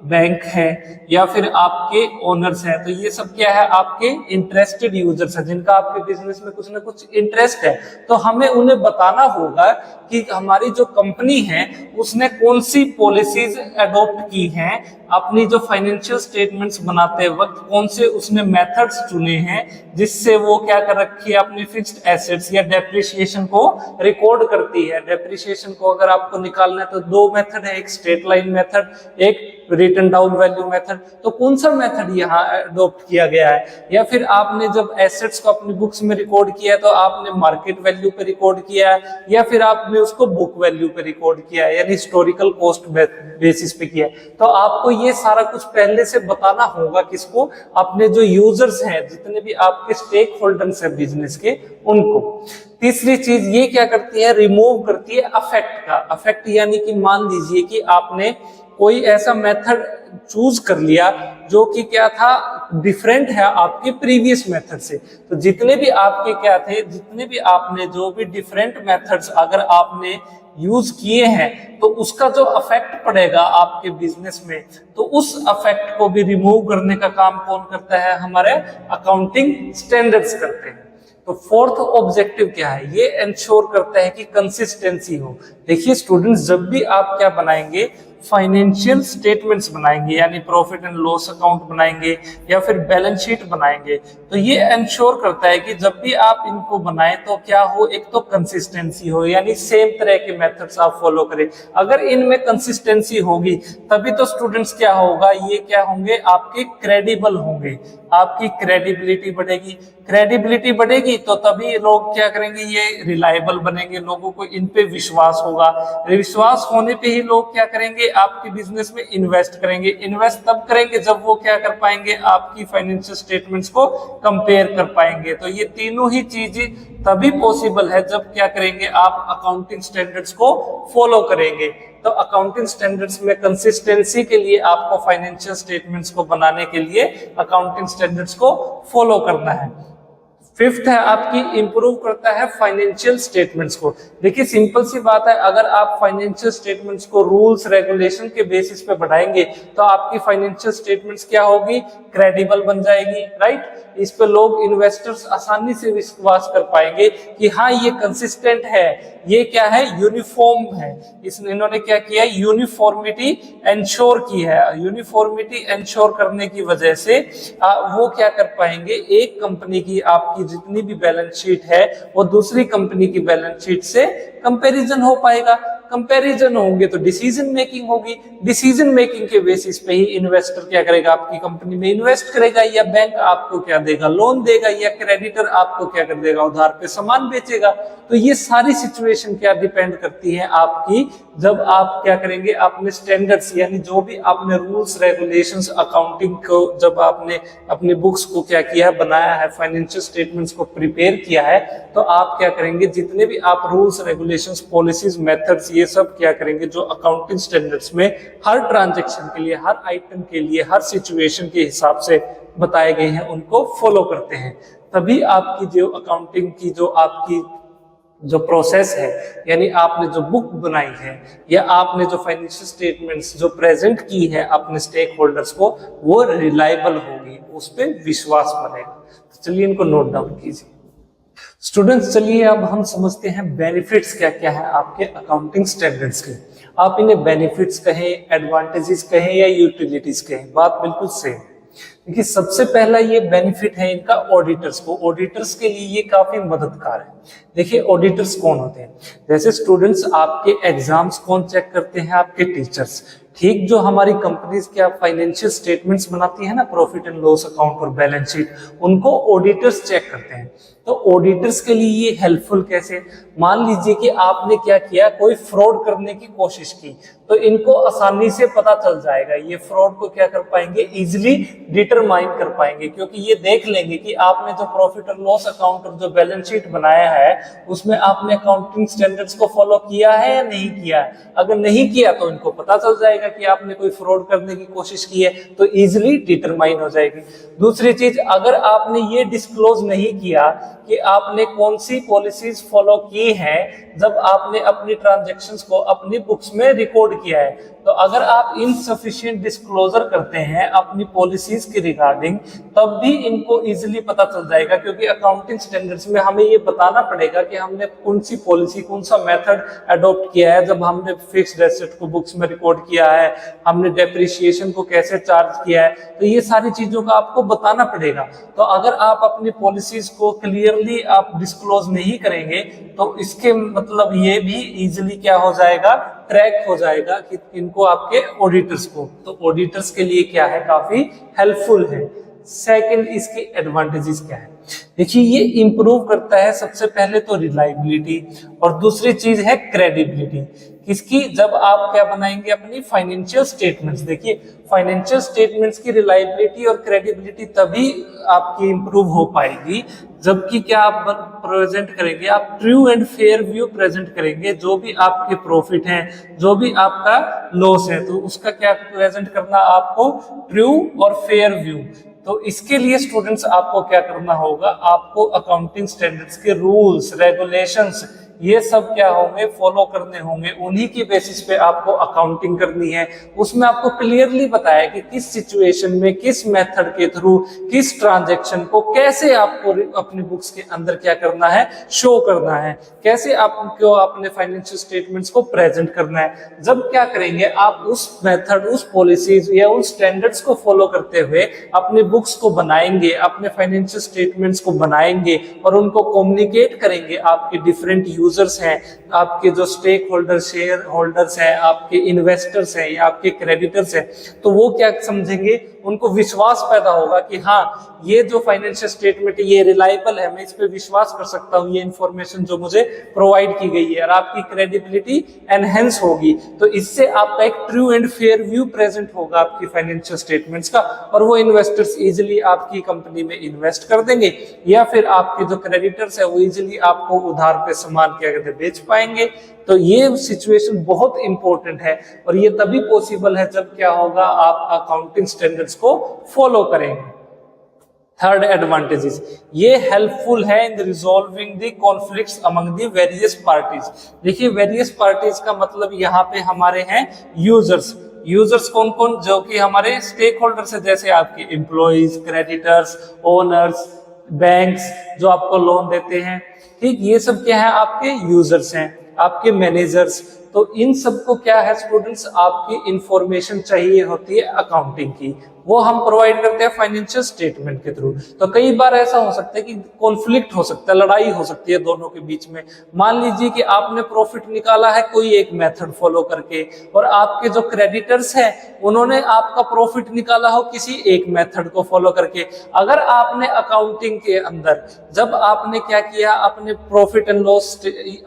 बैंक है या फिर आपके ओनर्स हैं, तो ये सब क्या है, आपके इंटरेस्टेड यूजर्स हैं जिनका आपके बिजनेस में कुछ ना कुछ इंटरेस्ट है। तो हमें उन्हें बताना होगा कि हमारी जो कंपनी है उसने कौन सी पॉलिसीज अडॉप्ट की हैं, अपनी जो फाइनेंशियल स्टेटमेंट्स बनाते वक्त कौन से उसने मेथड्स चुने हैं जिससे वो क्या कर रखी है, अपनी फिक्स्ड एसेट्स या डेप्रिसिएशन को रिकॉर्ड करती है। डेप्रिसिएशन को अगर आपको निकालना है तो 2 मेथड है, एक स्ट्रेट लाइन मेथड, एक रिटन डाउन वैल्यू मेथड। तो कौन सा मेथड यहाँ अडॉप्ट किया गया है, या फिर आपने जब एसेट्स को अपनी बुक्स में रिकॉर्ड किया है तो आपने मार्केट वैल्यू पे रिकॉर्ड किया है या फिर आपने उसको बुक वैल्यू पे रिकॉर्ड किया है, यानी हिस्टोरिकल कॉस्ट बेसिस पे किया है। तो आपको ये सारा कुछ पहले से बताना होगा किसको, अपने जो यूजर्स हैं, जितने भी आपके स्टेक होल्डर्स हैं बिजनेस के, उनको। तीसरी चीज ये क्या करती है, रिमूव करती है अफेक्ट का। अफेक्ट यानी कि मान लीजिए कि आपने कोई ऐसा मेथड चूज कर लिया जो कि क्या था, डिफरेंट है आपके प्रीवियस मेथड से। तो जितने भी आपके क्या थे, जितने भी आपने जो भी डिफरेंट मेथड्स अगर आपने यूज किए हैं तो उसका जो अफेक्ट पड़ेगा आपके बिजनेस में, तो उस अफेक्ट को भी रिमूव करने का काम कौन करता है, हमारे अकाउंटिंग स्टैंडर्ड्स करते हैं। तो फोर्थ ऑब्जेक्टिव क्या है, ये इंश्योर करता है कि कंसिस्टेंसी हो। देखिए स्टूडेंट्स, जब भी आप क्या बनाएंगे, फाइनेंशियल स्टेटमेंट्स बनाएंगे, यानी प्रॉफिट एंड लॉस अकाउंट बनाएंगे या फिर बैलेंस शीट बनाएंगे, तो ये इंश्योर करता है कि जब भी आप इनको बनाएं तो क्या हो, एक तो कंसिस्टेंसी हो, यानी सेम तरह के मेथड्स आप फॉलो करें। अगर इनमें कंसिस्टेंसी होगी तभी तो स्टूडेंट्स क्या होगा, ये क्या होंगे, आपके क्रेडिबल होंगे, आपकी क्रेडिबिलिटी बढ़ेगी। क्रेडिबिलिटी बढ़ेगी तो तभी लोग क्या करेंगे, ये रिलायबल बनेंगे, लोगों को इन पे विश्वास होगा। विश्वास होने पे ही लोग क्या करेंगे, आपके बिजनेस में इन्वेस्ट करेंगे। इन्वेस्ट तब करेंगे जब वो क्या कर पाएंगे, आपकी फाइनेंशियल स्टेटमेंट्स को कंपेयर कर पाएंगे। तो ये तीनों ही चीजें तभी पॉसिबल है जब क्या करेंगे, आप अकाउंटिंग स्टैंडर्ड्स को फॉलो करेंगे। तो अकाउंटिंग स्टैंडर्ड्स में कंसिस्टेंसी के लिए आपको फाइनेंशियल स्टेटमेंट्स को बनाने के लिए अकाउंटिंग स्टैंडर्ड्स को फॉलो करना है। फिफ्थ है आपकी, इंप्रूव करता है फाइनेंशियल स्टेटमेंट्स को। देखिए सिंपल सी बात है, अगर आप फाइनेंशियल स्टेटमेंट्स को रूल्स रेगुलेशन के बेसिस पे बढ़ाएंगे तो आपकी फाइनेंशियल स्टेटमेंट्स क्या होगी, क्रेडिबल बन जाएगी, राइट। इस पे लोग इन्वेस्टर्स आसानी से विश्वास कर पाएंगे कि हाँ ये कंसिस्टेंट है, ये क्या है, यूनिफॉर्म है। इन्होंने क्या किया, यूनिफॉर्मिटी इंश्योर की है। यूनिफॉर्मिटी इंश्योर करने की वजह से वो क्या कर पाएंगे, एक कंपनी की आपकी जितनी भी बैलेंस शीट है वो दूसरी कंपनी की बैलेंस शीट से कंपैरिजन हो पाएगा। कंपैरिजन होंगे तो डिसीजन मेकिंग होगी, डिसीजन मेकिंग के बेसिस पे ही इन्वेस्टर क्या करेगा, आपकी कंपनी में इन्वेस्ट करेगा, या बैंक आपको क्या देगा, लोन देगा, या क्रेडिटर आपको क्या कर देगा, उधार पे सामान बेचेगा। तो ये सारी सिचुएशन क्या डिपेंड करती है आपकी, जब आप क्या करेंगे अपने स्टैंडर्ड्स यानी जो भी आपने रूल्स रेगुलेशंस अकाउंटिंग को जब आपने अपनी बुक्स को क्या किया बनाया है, फाइनेंशियल स्टेटमेंट्स को प्रिपेयर किया है, तो आप क्या करेंगे जितने भी आप रूल्स रेगुलेशंस पॉलिसीज मेथड्स ये सब क्या करेंगे जो अकाउंटिंग स्टैंडर्ड्स में हर ट्रांजैक्शन के लिए, हर आइटम के लिए, हर सिचुएशन के हिसाब से बताए गए हैं उनको फॉलो करते हैं। तभी आपकी जो अकाउंटिंग की जो आपकी जो प्रोसेस है यानी आपने जो बुक बनाई है या आपने जो फाइनेंशियल स्टेटमेंट्स जो प्रेजेंट की है अपने स्टेक होल्डर्स को, वो रिलायबल होगी, उस पर विश्वास बनेगा। तो चलिए इनको नोट डाउन कीजिए स्टूडेंट्स। चलिए अब हम समझते हैं बेनिफिट्स क्या क्या है आपके अकाउंटिंग स्टैंडर्ड्स के। आप इन्हें बेनिफिट्स कहें, एडवांटेजेस कहें या यूटिलिटीज कहें, बात बिल्कुल सेम। देखिए सबसे पहला ये बेनिफिट है इनका ऑडिटर्स को, ऑडिटर्स के लिए ये काफी मददगार है। देखिए ऑडिटर्स कौन होते हैं, जैसे स्टूडेंट्स आपके एग्जाम्स कौन चेक करते हैं, आपके टीचर्स। ठीक जो हमारी कंपनीज क्या फाइनेंशियल स्टेटमेंट्स बनाती है ना, प्रॉफिट एंड लॉस अकाउंट और बैलेंस शीट, उनको ऑडिटर्स चेक करते हैं। तो ऑडिटर्स के लिए ये हेल्पफुल कैसे, मान लीजिए कि आपने क्या किया, कोई फ्रॉड करने की कोशिश की, तो इनको आसानी से पता चल जाएगा, ये फ्रॉड को क्या कर पाएंगे, इजिली डिटरमाइन कर पाएंगे, क्योंकि ये देख लेंगे कि आपने जो प्रॉफिट और लॉस अकाउंट और जो बैलेंस शीट बनाया है उसमें आपने अकाउंटिंग स्टैंडर्ड्स को फॉलो किया है या नहीं किया है। अगर नहीं किया तो इनको पता चल जाएगा कि आपने कोई फ्रॉड करने की कोशिश की है, तो इजिली डिटरमाइन हो जाएगी। दूसरी चीज, अगर आपने ये डिस्क्लोज नहीं किया कि आपने कौन सी पॉलिसीज फॉलो की हैं जब आपने अपनी ट्रांजैक्शंस को अपनी बुक्स में रिकॉर्ड किया है, तो अगर आप इनसफिशिएंट डिस्क्लोजर करते हैं अपनी पॉलिसीज के रिगार्डिंग, तब भी इनको इजीली पता चल जाएगा, क्योंकि अकाउंटिंग स्टैंडर्ड्स में हमें ये बताना पड़ेगा कि हमने कौन सी पॉलिसी, कौन सा मेथड अडॉप्ट किया है, जब हमने फिक्स्ड एसेट को बुक्स में रिकॉर्ड किया है, हमने डेप्रिसिएशन को कैसे चार्ज किया है, तो ये सारी चीजों का आपको बताना पड़ेगा। तो अगर आप अपनी पॉलिसीज को क्लियरली आप डिस्क्लोज नहीं करेंगे, तो इसके मतलब ये भी इजीली क्या हो जाएगा, ट्रैक हो जाएगा कि इनको आपके ऑडिटर्स को। तो ऑडिटर्स के लिए क्या है, काफी हेल्पफुल है। सेकंड, इसकी एडवांटेजेस क्या है, देखिए ये इंप्रूव करता है सबसे पहले तो रिलायबिलिटी, और दूसरी चीज है क्रेडिबिलिटी। किसकी, जब आप क्या बनाएंगे अपनी फाइनेंशियल स्टेटमेंट्स। देखिए फाइनेंशियल स्टेटमेंट्स की रिलायबिलिटी और क्रेडिबिलिटी तभी आपकी इंप्रूव हो पाएगी जबकि क्या आप प्रेजेंट करेंगे, आप true and fair view present करेंगे। जो भी आपके प्रॉफिट है, जो भी आपका लॉस है, तो उसका क्या प्रेजेंट करना आपको, ट्रू और फेयर व्यू। तो इसके लिए स्टूडेंट्स आपको क्या करना होगा, आपको अकाउंटिंग स्टैंडर्ड्स के रूल्स रेगुलेशंस ये सब क्या होंगे, फॉलो करने होंगे। उन्हीं की बेसिस पे आपको अकाउंटिंग करनी है। उसमें आपको क्लियरली बताया कि किस सिचुएशन में, किस मेथड के थ्रू, किस ट्रांजैक्शन को कैसे आपको अपनी बुक्स के अंदर क्या करना है, शो करना है, कैसे आपको अपने फाइनेंशियल स्टेटमेंट्स को प्रेजेंट करना है। जब क्या करेंगे आप उस मेथड, उस पॉलिसीज या उन स्टैंडर्ड्स को फॉलो करते हुए अपने बुक्स को बनाएंगे, अपने फाइनेंशियल स्टेटमेंट्स को बनाएंगे और उनको कम्युनिकेट करेंगे आपके डिफरेंट यूजर्स हैं, आपके जो स्टेक होल्डर, शेयर होल्डर्स हैं, आपके इन्वेस्टर्स हैं या आपके क्रेडिटर्स हैं, तो वो क्या समझेंगे, उनको विश्वास पैदा होगा कि हाँ ये जो फाइनेंशियल स्टेटमेंट है ये रिलायबल है, मैं इस पे विश्वास कर सकता हूँ, ये इंफॉर्मेशन जो मुझे प्रोवाइड की गई है, और आपकी क्रेडिबिलिटी एनहेंस होगी। तो इससे आपका एक true and fair view present होगा आपकी फाइनेंशियल स्टेटमेंट्स का, और वो इन्वेस्टर्स इजिली आपकी कंपनी में इन्वेस्ट कर देंगे, या फिर आपके जो क्रेडिटर्स है वो इजिली आपको उधार पे सामान क्या कहते हैं बेच पाएंगे। तो ये सिचुएशन बहुत इंपॉर्टेंट है, और ये तभी पॉसिबल है जब क्या होगा, आप अकाउंटिंग स्टैंडर्ड्स को फॉलो करेंगे। थर्ड एडवांटेजेस, ये हेल्पफुल है in resolving the conflicts among the various parties. देखिए वेरियस पार्टीज का मतलब यहाँ पे हमारे हैं यूजर्स। यूजर्स कौन कौन, जो कि हमारे स्टेक होल्डर्स है, जैसे आपके एम्प्लॉइज, क्रेडिटर्स, ओनर्स, बैंक्स जो आपको लोन देते हैं, ठीक, ये सब क्या है आपके यूजर्स हैं, आपके मैनेजर्स। तो इन सबको क्या है स्टूडेंट्स, आपकी इंफॉर्मेशन चाहिए होती है अकाउंटिंग की, वो हम प्रोवाइड करते हैं फाइनेंशियल स्टेटमेंट के थ्रू। तो कई बार ऐसा हो सकता है कि कॉन्फ्लिक्ट हो सकता है, लड़ाई हो सकती है दोनों के बीच में। मान लीजिए कि आपने प्रॉफिट निकाला है कोई एक मेथड फॉलो करके, और आपके जो क्रेडिटर्स हैं उन्होंने आपका प्रॉफिट निकाला हो किसी एक मेथड को फॉलो करके। अगर आपने अकाउंटिंग के अंदर जब आपने क्या किया, अपने प्रॉफिट एंड लॉस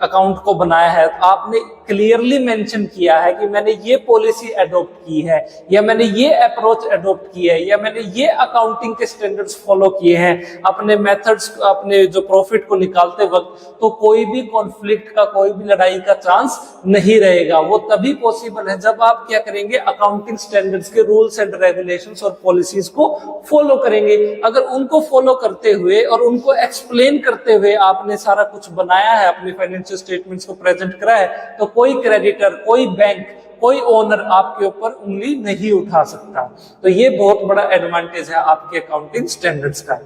अकाउंट को बनाया है, तो आपने क्लियरली मेंशन किया है कि मैंने ये पॉलिसी एडॉप्ट की है, या मैंने ये अप्रोच एडॉप्ट की है, या मैंने ये अकाउंटिंग के स्टैंडर्ड्स फॉलो किए हैं अपने मेथड्स, अपने जो प्रॉफिट को निकालते वक्त, तो कोई भी कॉन्फ्लिक्ट का, कोई भी लड़ाई का चांस नहीं रहेगा। वो तभी पॉसिबल है जब आप क्या करेंगे, अकाउंटिंग स्टैंडर्ड्स के रूल्स एंड रेगुलेशंस और पॉलिसीज को फॉलो करेंगे। अगर उनको फॉलो करते हुए और उनको एक्सप्लेन करते हुए आपने सारा कुछ बनाया है, अपनी फाइनेंशियल स्टेटमेंट्स को प्रेजेंट करा है, तो कोई क्रेडिटर, कोई बैंक, कोई ओनर आपके ऊपर उंगली नहीं उठा सकता। तो ये बहुत बड़ा एडवांटेज है आपके अकाउंटिंग स्टैंडर्ड्स का।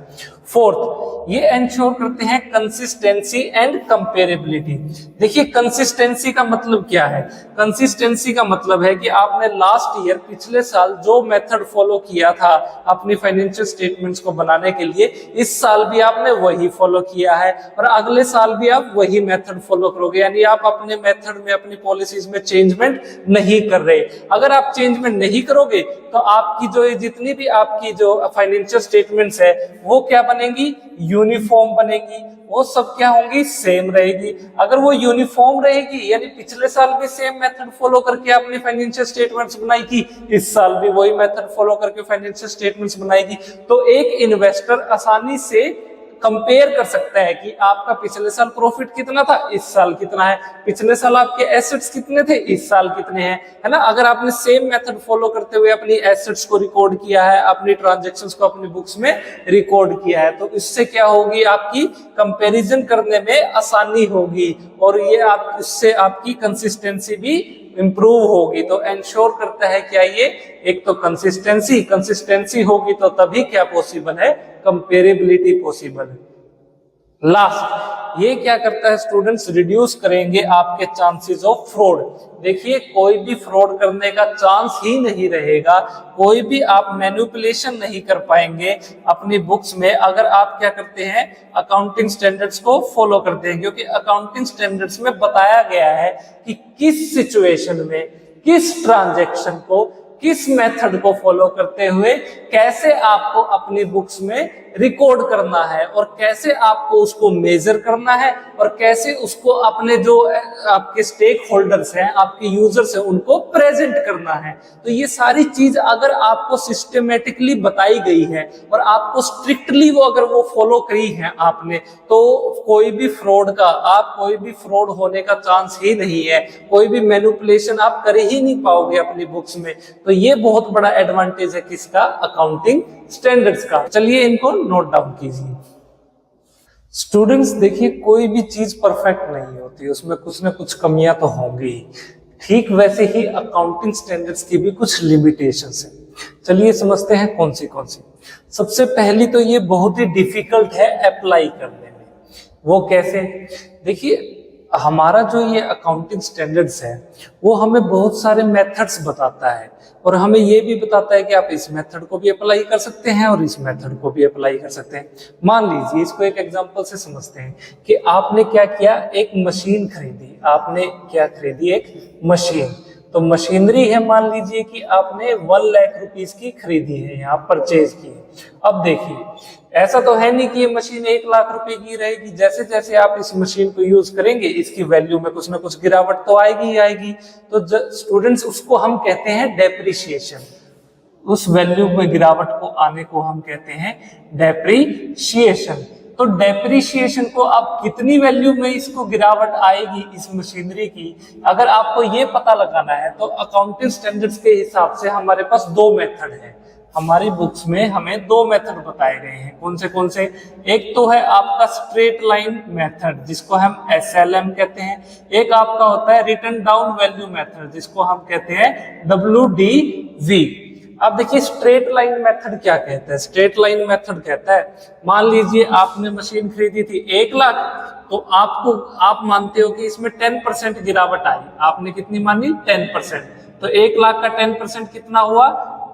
फोर्थ, ये इंश्योर करते हैं कंसिस्टेंसी एंड कंपेरेबिलिटी। देखिए कंसिस्टेंसी का मतलब क्या है? कंसिस्टेंसी का मतलब है कि आपने लास्ट ईयर, पिछले साल जो मेथड फॉलो किया था अपनी फाइनेंशियल स्टेटमेंट्स को बनाने के लिए, इस साल भी आपने वही फॉलो किया है और अगले साल भी आप वही मेथड फॉलो करोगे। यानी आप अपने मेथड में, अपनी पॉलिसीज में चेंजमेंट नहीं कर रहे। अगर आप चेंजमेंट नहीं करोगे तो आपकी जो जितनी भी आपकी जो फाइनेंशियल स्टेटमेंट्स है वो क्या बनेंगी? यूनिफॉर्म बनेगी। वो सब क्या होंगी? सेम रहेगी। अगर वो यूनिफॉर्म रहेगी, यानी पिछले साल भी सेम मेथड फॉलो करके आपने फाइनेंशियल स्टेटमेंट्स बनाई थी, इस साल भी वही मेथड फॉलो करके फाइनेंशियल स्टेटमेंट्स बनाएगी, तो एक इन्वेस्टर आसानी से कंपेयर कर सकता है कि आपका पिछले साल प्रॉफिट कितना था, इस साल कितना है, पिछले साल आपके एसेट्स कितने थे, इस साल कितने हैं, है ना। अगर आपने सेम मेथड फॉलो करते हुए अपनी एसेट्स को रिकॉर्ड किया है, अपनी ट्रांजैक्शंस को अपनी बुक्स में रिकॉर्ड किया है, तो इससे क्या होगी? आपकी कंपैरिजन करने में आसानी होगी और ये आप इससे आपकी कंसिस्टेंसी भी इंप्रूव होगी। तो इंश्योर करता है क्या ये? एक तो कंसिस्टेंसी होगी तो तभी क्या पॉसिबल है? कंपेरेबिलिटी पॉसिबल है। लास्ट, ये क्या करता है स्टूडेंट्स? रिड्यूस करेंगे आपके चांसेस ऑफ फ्रॉड। देखिए कोई भी फ्रॉड करने का चांस ही नहीं रहेगा, कोई भी आप मैनिपुलेशन नहीं कर पाएंगे अपनी बुक्स में अगर आप क्या करते हैं? अकाउंटिंग स्टैंडर्ड्स को फॉलो करते हैं। क्योंकि अकाउंटिंग स्टैंडर्ड्स में बताया गया है कि किस सिचुएशन में, किस ट्रांजैक्शन को, किस मेथड को फॉलो करते हुए कैसे आपको अपनी बुक्स में रिकॉर्ड करना है और कैसे आपको उसको मेजर करना है और कैसे उसको अपने जो आपके स्टेक होल्डर्स हैं, आपके यूजर्स हैं, उनको प्रेजेंट करना है। तो ये सारी चीज अगर आपको सिस्टमेटिकली बताई गई है और आपको स्ट्रिक्टली वो अगर वो फॉलो करी है आपने, तो कोई भी फ्रॉड होने का चांस ही नहीं है, कोई भी मैनिपुलेशन आप कर ही नहीं पाओगे अपनी बुक्स में। तो ये बहुत बड़ा एडवांटेज है किसका? अकाउंटिंग स्टैंडर्ड्स का। चलिए इनको नोट डाउन कीजिए। स्टूडेंट्स देखिए कोई भी चीज परफेक्ट नहीं होती, उसमें कुछ ना कुछ कमियां तो होंगी ही। ठीक वैसे ही अकाउंटिंग स्टैंडर्ड्स की भी कुछ लिमिटेशंस हैं। चलिए समझते हैं कौन सी। सबसे पहली तो ये बहुत ही डिफिकल्ट है अप्लाई करने में। वो कैसे? देखिए हमारा जो ये अकाउंटिंग स्टैंडर्ड्स है वो हमें बहुत सारे मेथड्स बताता है और हमें ये भी बताता है कि आप इस मेथड को भी अप्लाई कर सकते हैं और इस मेथड को भी अप्लाई कर सकते हैं। मान लीजिए इसको एक एग्जांपल से समझते हैं कि आपने क्या किया? एक मशीन खरीदी। आपने क्या खरीदी? एक मशीन। तो मशीनरी है, मान लीजिए कि आपने 1 लाख रुपीस की खरीदी है, यहाँ परचेज की है। अब देखिए ऐसा तो है नहीं कि ये मशीन 1 लाख रुपए की रहेगी। जैसे जैसे आप इस मशीन को यूज करेंगे इसकी वैल्यू में कुछ ना कुछ गिरावट तो आएगी ही आएगी। तो स्टूडेंट्स उसको हम कहते हैं डेप्रिसिएशन। उस वैल्यू में गिरावट को आने को हम कहते हैं डेप्रिसिएशन। तो डेप्रिसिएशन को आप कितनी वैल्यू में इसको गिरावट आएगी इस मशीनरी की, अगर आपको ये पता लगाना है तो अकाउंटिंग स्टैंडर्ड्स के हिसाब से हमारे पास 2 मेथड है। हमारी बुक्स में हमें 2 मेथड बताए गए हैं। कौन से? एक तो है आपका स्ट्रेट लाइन मेथड जिसको हम SLM कहते हैं। एक आपका होता है रिटन डाउन वैल्यू मेथड जिसको हम कहते हैं WDV। अब देखिए स्ट्रेट लाइन मेथड क्या कहता है? स्ट्रेट लाइन मेथड कहता है, मान लीजिए आपने मशीन खरीदी थी 1 लाख, तो आप मानते हो कि इसमें 10% गिरावट आई। आपने कितनी मानी? 10%। तो 1 लाख का 10% कितना हुआ?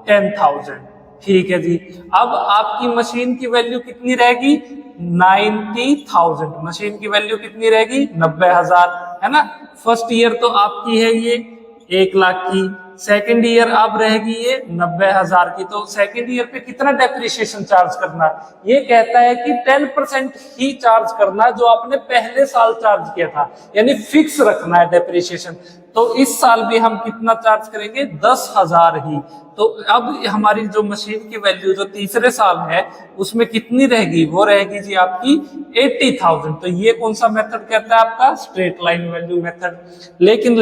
10,000। ठीक है जी। अब आपकी मशीन की वैल्यू कितनी रहेगी? 90,000। मशीन की वैल्यू कितनी रहेगी? 90,000, है ना। फर्स्ट ईयर तो आपकी है ये 1 लाख की, सेकेंड ईयर अब रहेगी ये 90,000 की। तो सेकेंड ईयर पे कितना डेप्रिसिएशन चार्ज करना? ये कहता है कि 10% ही चार्ज करना जो आपने पहले साल चार्ज किया था, यानी फिक्स रखना है डेप्रिसिएशन। तो इस साल भी हम कितना चार्ज करेंगे? 10,000 ही। तो अब हमारी जो मशीन की वैल्यू जो तीसरे साल है उसमें कितनी रहेगी? वो रहेगी जी आपकी 80,000। तो ये कौन सा मेथड कहता है? आपका स्ट्रेट लाइन वैल्यू मेथड। लेकिन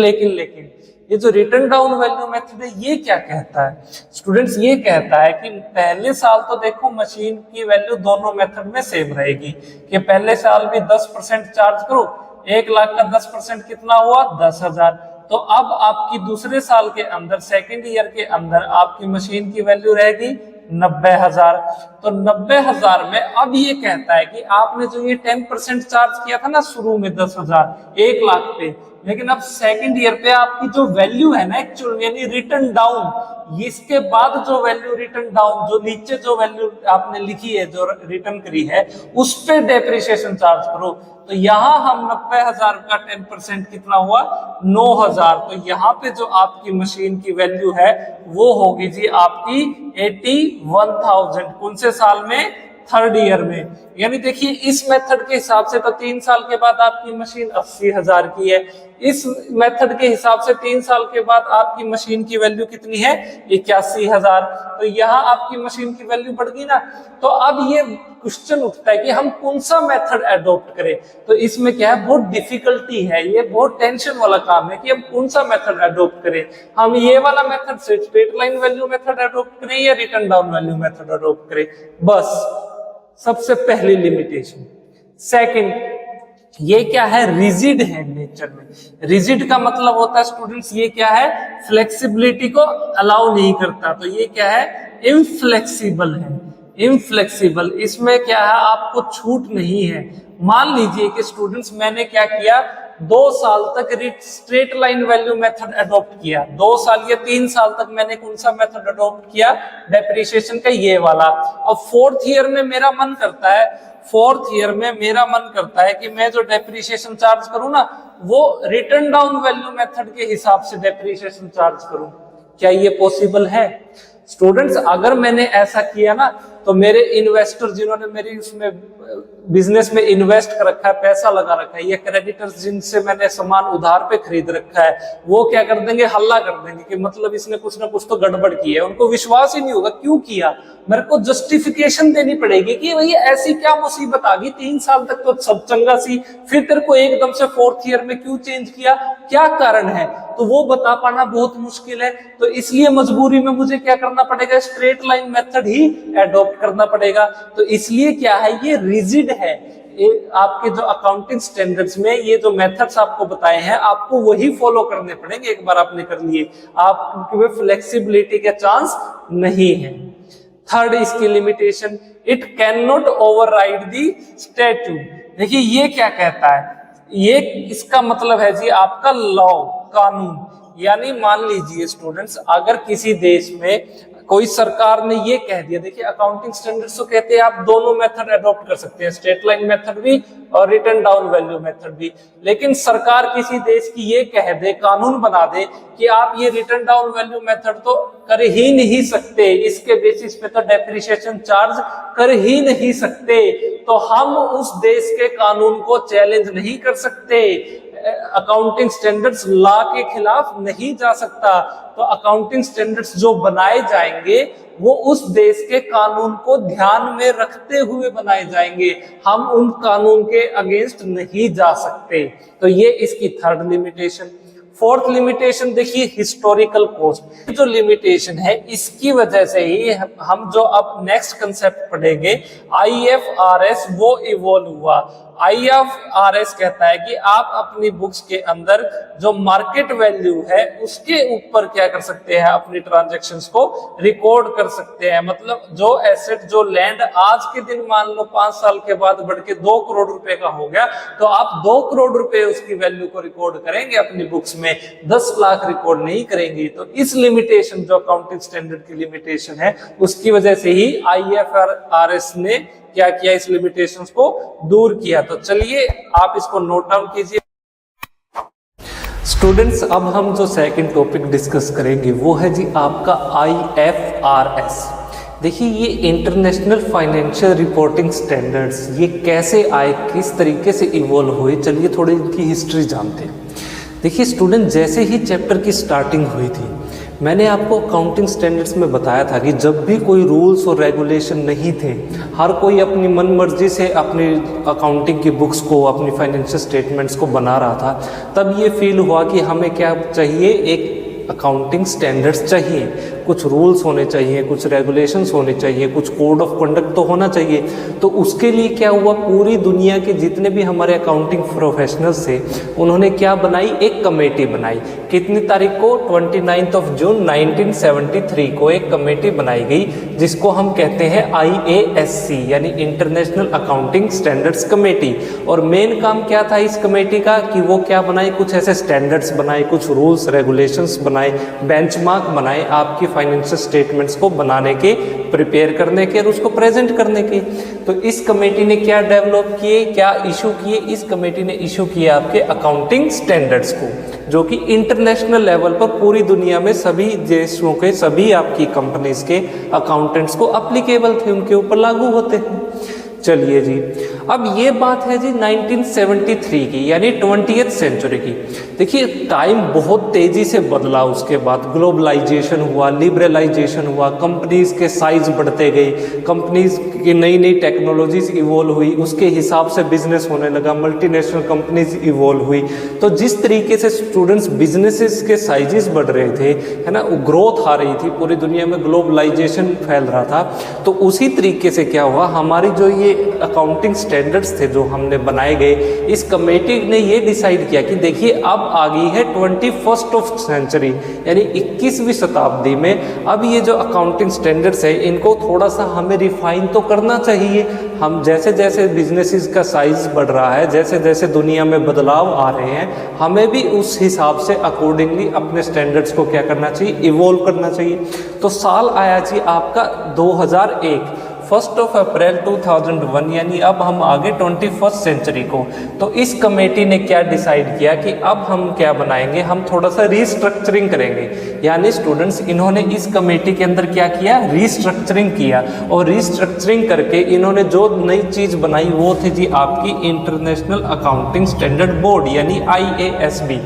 ये जो रिटर्न डाउन वैल्यू मेथड है ये क्या कहता है स्टूडेंट्स? ये कहता है कि पहले साल तो देखो मशीन की वैल्यू दोनों मेथड में सेम रहेगी, कि पहले साल भी 10% चार्ज करो, 1 लाख का 10% कितना हुआ? 10,000। तो अब आपकी दूसरे साल के अंदर, सेकेंड ईयर के अंदर आपकी मशीन की वैल्यू रहेगी 90,000। तो 90,000 में अब ये कहता है कि आपने जो ये 10% चार्ज किया था ना शुरू में 10,000 1 लाख पे, लेकिन अब सेकंड ईयर पे आपकी जो वैल्यू है ना एक्चुअल यानी रिटर्न डाउन, इसके बाद जो वैल्यू रिटर्न डाउन, जो नीचे जो वैल्यू आपने लिखी है जो रिटर्न करी है उस पे डेप्रिसिएशन चार्ज करो। तो यहाँ हम 90,000 का 10% कितना हुआ? 9,000। तो यहाँ पे जो आपकी मशीन की वैल्यू है वो होगी जी आपकी 81,000। कौन से साल में? थर्ड ईयर में। यानी देखिए इस मेथड के हिसाब से तो 3 साल के बाद आपकी मशीन 80,000 की है, इस मेथड के हिसाब से 3 साल के बाद आपकी मशीन की वैल्यू कितनी है? 81,000। तो यहाँ आपकी मशीन की वैल्यू बढ़ गई ना। तो अब ये क्वेश्चन उठता है कि हम कौन सा मेथड अडॉप्ट करें। तो इसमें क्या है, बहुत डिफिकल्टी है, ये बहुत टेंशन वाला काम है कि हम कौन सा मेथड अडॉप्ट करें। हम ये वाला method straight line value method adopt करें या return down value method adopt करें? बस सबसे पहली लिमिटेशन। सेकंड, ये क्या है? रिजिड है नेचर में। रिजिड का मतलब होता है स्टूडेंट्स ये क्या है? फ्लेक्सिबिलिटी को अलाउ नहीं करता। तो ये क्या है? इनफ्लेक्सिबल है। इनफ्लेक्सिबल, इसमें क्या है? आपको छूट नहीं है। मान लीजिए कि स्टूडेंट्स मैंने क्या किया, 2 साल तक straight line value method adopt किया, 2 साल या 3 साल तक मैंने कौन सा मेथड अडॉप्ट किया? डेप्रिसिएशन का ये वाला। अब फोर्थ ईयर में मेरा मन करता है, कि मैं जो डेप्रिसिएशन चार्ज करूं ना वो रिटर्न डाउन वैल्यू मेथड के हिसाब से डेप्रिसिएशन चार्ज करूं। क्या ये पॉसिबल है स्टूडेंट्स? अगर मैंने ऐसा किया ना तो मेरे इन्वेस्टर जिन्होंने मेरी उसमें बिजनेस में इन्वेस्ट कर रखा है, पैसा लगा रखा है, या क्रेडिटर्स जिनसे मैंने सामान उधार पे खरीद रखा है, वो क्या कर देंगे? हल्ला कर देंगे कि मतलब इसने कुछ ना कुछ तो गड़बड़ की है। उनको विश्वास ही नहीं होगा क्यों किया। मेरे को जस्टिफिकेशन देनी पड़ेगी कि भैया ऐसी क्या मुसीबत आ गई, 3 साल तक तो सब चंगा सी, फिर तेरे को एकदम से फोर्थ ईयर में क्यों चेंज किया, क्या कारण है? तो वो बता पाना बहुत मुश्किल है। तो इसलिए मजबूरी में मुझे क्या करना पड़ेगा? स्ट्रेट लाइन मेथड ही एडॉप्ट करना पड़ेगा। तो इसलिए क्या है, ये रिजिड है। आपके जो अकाउंटिंग स्टैंडर्ड्स में ये जो मेथड्स आपको बताए हैं आपको वही फॉलो करने पड़ेंगे। एक बार आपने कर लिए, आपके फ्लेक्सिबिलिटी के चांस नहीं है। थर्ड इसकी limitation, it can not override the statute. देखिए ये क्या कहता है, ये इसका मतलब है जी आपका लॉ, कानून। यानी मान लीजिए स्टूडेंट्स, अगर किसी देश में कोई सरकार ने ये कह दिया, देखिए अकाउंटिंग स्टैंडर्ड्स तो कहते हैं आप दोनों मेथड अडॉप्ट कर सकते हैं, स्ट्रेट लाइन मेथड भी और रिटर्न डाउन वैल्यू मेथड भी। लेकिन सरकार किसी देश की ये कह दे, कानून बना दे कि आप ये रिटर्न डाउन वैल्यू मेथड तो कर ही नहीं सकते, इसके बेसिस पे तो डेप्रिसिएशन चार्ज कर ही नहीं सकते, तो हम उस देश के कानून को चैलेंज नहीं कर सकते। अकाउंटिंग स्टैंडर्ड्स लॉ के खिलाफ नहीं जा सकता। तो अकाउंटिंग स्टैंडर्ड्स जो बनाए जाएंगे वो उस देश के कानून को ध्यान में रखते हुए बनाए जाएंगे, हम उन कानून के अगेंस्ट नहीं जा सकते। तो ये इसकी थर्ड लिमिटेशन। फोर्थ लिमिटेशन देखिए हिस्टोरिकल कॉस्ट। जो लिमिटेशन है इसकी वजह से ही हम जो अब नेक्स्ट कंसेप्ट पढ़ेंगे IFRS वो इवॉल्व हुआ। IFRS कहता है कि आप अपनी बुक्स के अंदर जो मार्केट वैल्यू है उसके ऊपर क्या कर सकते हैं, अपनी ट्रांजैक्शंस को रिकॉर्ड कर सकते हैं। मतलब जो एसेट, जो लैंड आज के दिन मान लो 5 साल के बाद बढ़ के 2 करोड़ रुपए का हो गया, तो आप 2 करोड़ रुपए उसकी वैल्यू को रिकॉर्ड करेंगे अपनी बुक्स में, 10 लाख रिकॉर्ड नहीं करेंगे। तो इस लिमिटेशन, जो अकाउंटिंग स्टैंडर्ड की लिमिटेशन है, उसकी वजह से ही IFRS ने क्या किया, इस लिमिटेशंस को दूर किया। तो चलिए आप इसको नोट डाउन कीजिए। स्टूडेंट्स, अब हम जो सेकंड टॉपिक डिस्कस करेंगे वो है जी आपका IFRS। देखिए, ये इंटरनेशनल फाइनेंशियल रिपोर्टिंग स्टैंडर्ड्स ये कैसे आए, किस तरीके से इवॉल्व हुए, चलिए थोड़ी इनकी हिस्ट्री जानते हैं। देखिए स्टूडेंट, जैसे ही चैप्टर की स्टार्टिंग हुई थी, मैंने आपको अकाउंटिंग स्टैंडर्ड्स में बताया था कि जब भी कोई रूल्स और रेगुलेशन नहीं थे, हर कोई अपनी मनमर्जी से अपनी अकाउंटिंग की बुक्स को, अपनी फाइनेंशियल स्टेटमेंट्स को बना रहा था, तब ये फील हुआ कि हमें क्या चाहिए, एक अकाउंटिंग स्टैंडर्ड्स चाहिए, कुछ रूल्स होने चाहिए, कुछ रेगुलेशंस होने चाहिए, कुछ कोड ऑफ कंडक्ट तो होना चाहिए। तो उसके लिए क्या हुआ, पूरी दुनिया के जितने भी हमारे अकाउंटिंग प्रोफेशनल्स थे, उन्होंने क्या बनाई, एक कमेटी बनाई। कितनी तारीख को, 29 जून 1973 को एक कमेटी बनाई गई, जिसको हम कहते हैं IASC यानी इंटरनेशनल अकाउंटिंग स्टैंडर्ड्स कमेटी। और मेन काम क्या था इस कमेटी का, कि वो क्या बनाए, कुछ ऐसे स्टैंडर्ड्स बनाए, कुछ रूल्स रेगुलेशंस बनाए, बेंचमार्क बनाए आपकी फाइनेंशियल स्टेटमेंट्स को बनाने के, प्रिपेयर करने के और उसको प्रेजेंट करने के। तो इस कमेटी ने क्या डेवलप किए, क्या इशू किए, इस कमेटी ने इशू किया आपके अकाउंटिंग स्टैंडर्ड्स को, जो कि इंटरनेशनल लेवल पर पूरी दुनिया में सभी देशों के, सभी आपकी कंपनीज के अकाउंटेंट्स को अप्लीकेबल थे, उनके ऊपर लागू होते हैं। चलिए जी, अब ये बात है जी 1973 की, यानी 20th सेंचुरी की। देखिए टाइम बहुत तेजी से बदला, उसके बाद ग्लोबलाइजेशन हुआ, लिबरलाइजेशन हुआ, कंपनीज के साइज बढ़ते गए, कंपनीज की नई नई टेक्नोलॉजीज इवॉल्व हुई, उसके हिसाब से बिजनेस होने लगा, मल्टीनेशनल कंपनीज इवॉल्व हुई। तो जिस तरीके से स्टूडेंट्स बिजनेसेस के साइजेस बढ़ रहे थे, है ना, ग्रोथ आ रही थी, पूरी दुनिया में ग्लोबलाइजेशन फैल रहा था, तो उसी तरीके से क्या हुआ, हमारी जो ये अकाउंटिंग स्टैंडर्ड्स थे जो हमने बनाए गए, इस कमेटी ने ये डिसाइड किया कि देखिए अब आ गई है 21st सेंचुरी, यानी 21वीं शताब्दी में। अब ये जो अकाउंटिंग स्टैंडर्ड्स है, इनको थोड़ा सा हमें रिफाइन तो करना चाहिए। हम जैसे जैसे बिजनेसेस का साइज बढ़ रहा है, जैसे जैसे दुनिया में बदलाव आ रहे हैं, हमें भी उस हिसाब से अकॉर्डिंगली अपने स्टैंडर्ड्स को क्या करना चाहिए, इवॉल्व करना चाहिए। तो साल आया जी आपका 2001, 1 अप्रैल 2001, यानी अब हम आगे 21st सेंचुरी को। तो इस कमेटी ने क्या डिसाइड किया कि अब हम क्या बनाएंगे, हम थोड़ा सा रीस्ट्रक्चरिंग करेंगे। यानी स्टूडेंट्स, इन्होंने इस कमेटी के अंदर क्या किया, रीस्ट्रक्चरिंग किया, और रीस्ट्रक्चरिंग करके इन्होंने जो नई चीज बनाई वो थी जी आपकी इंटरनेशनल अकाउंटिंग स्टैंडर्ड बोर्ड, यानी IASB।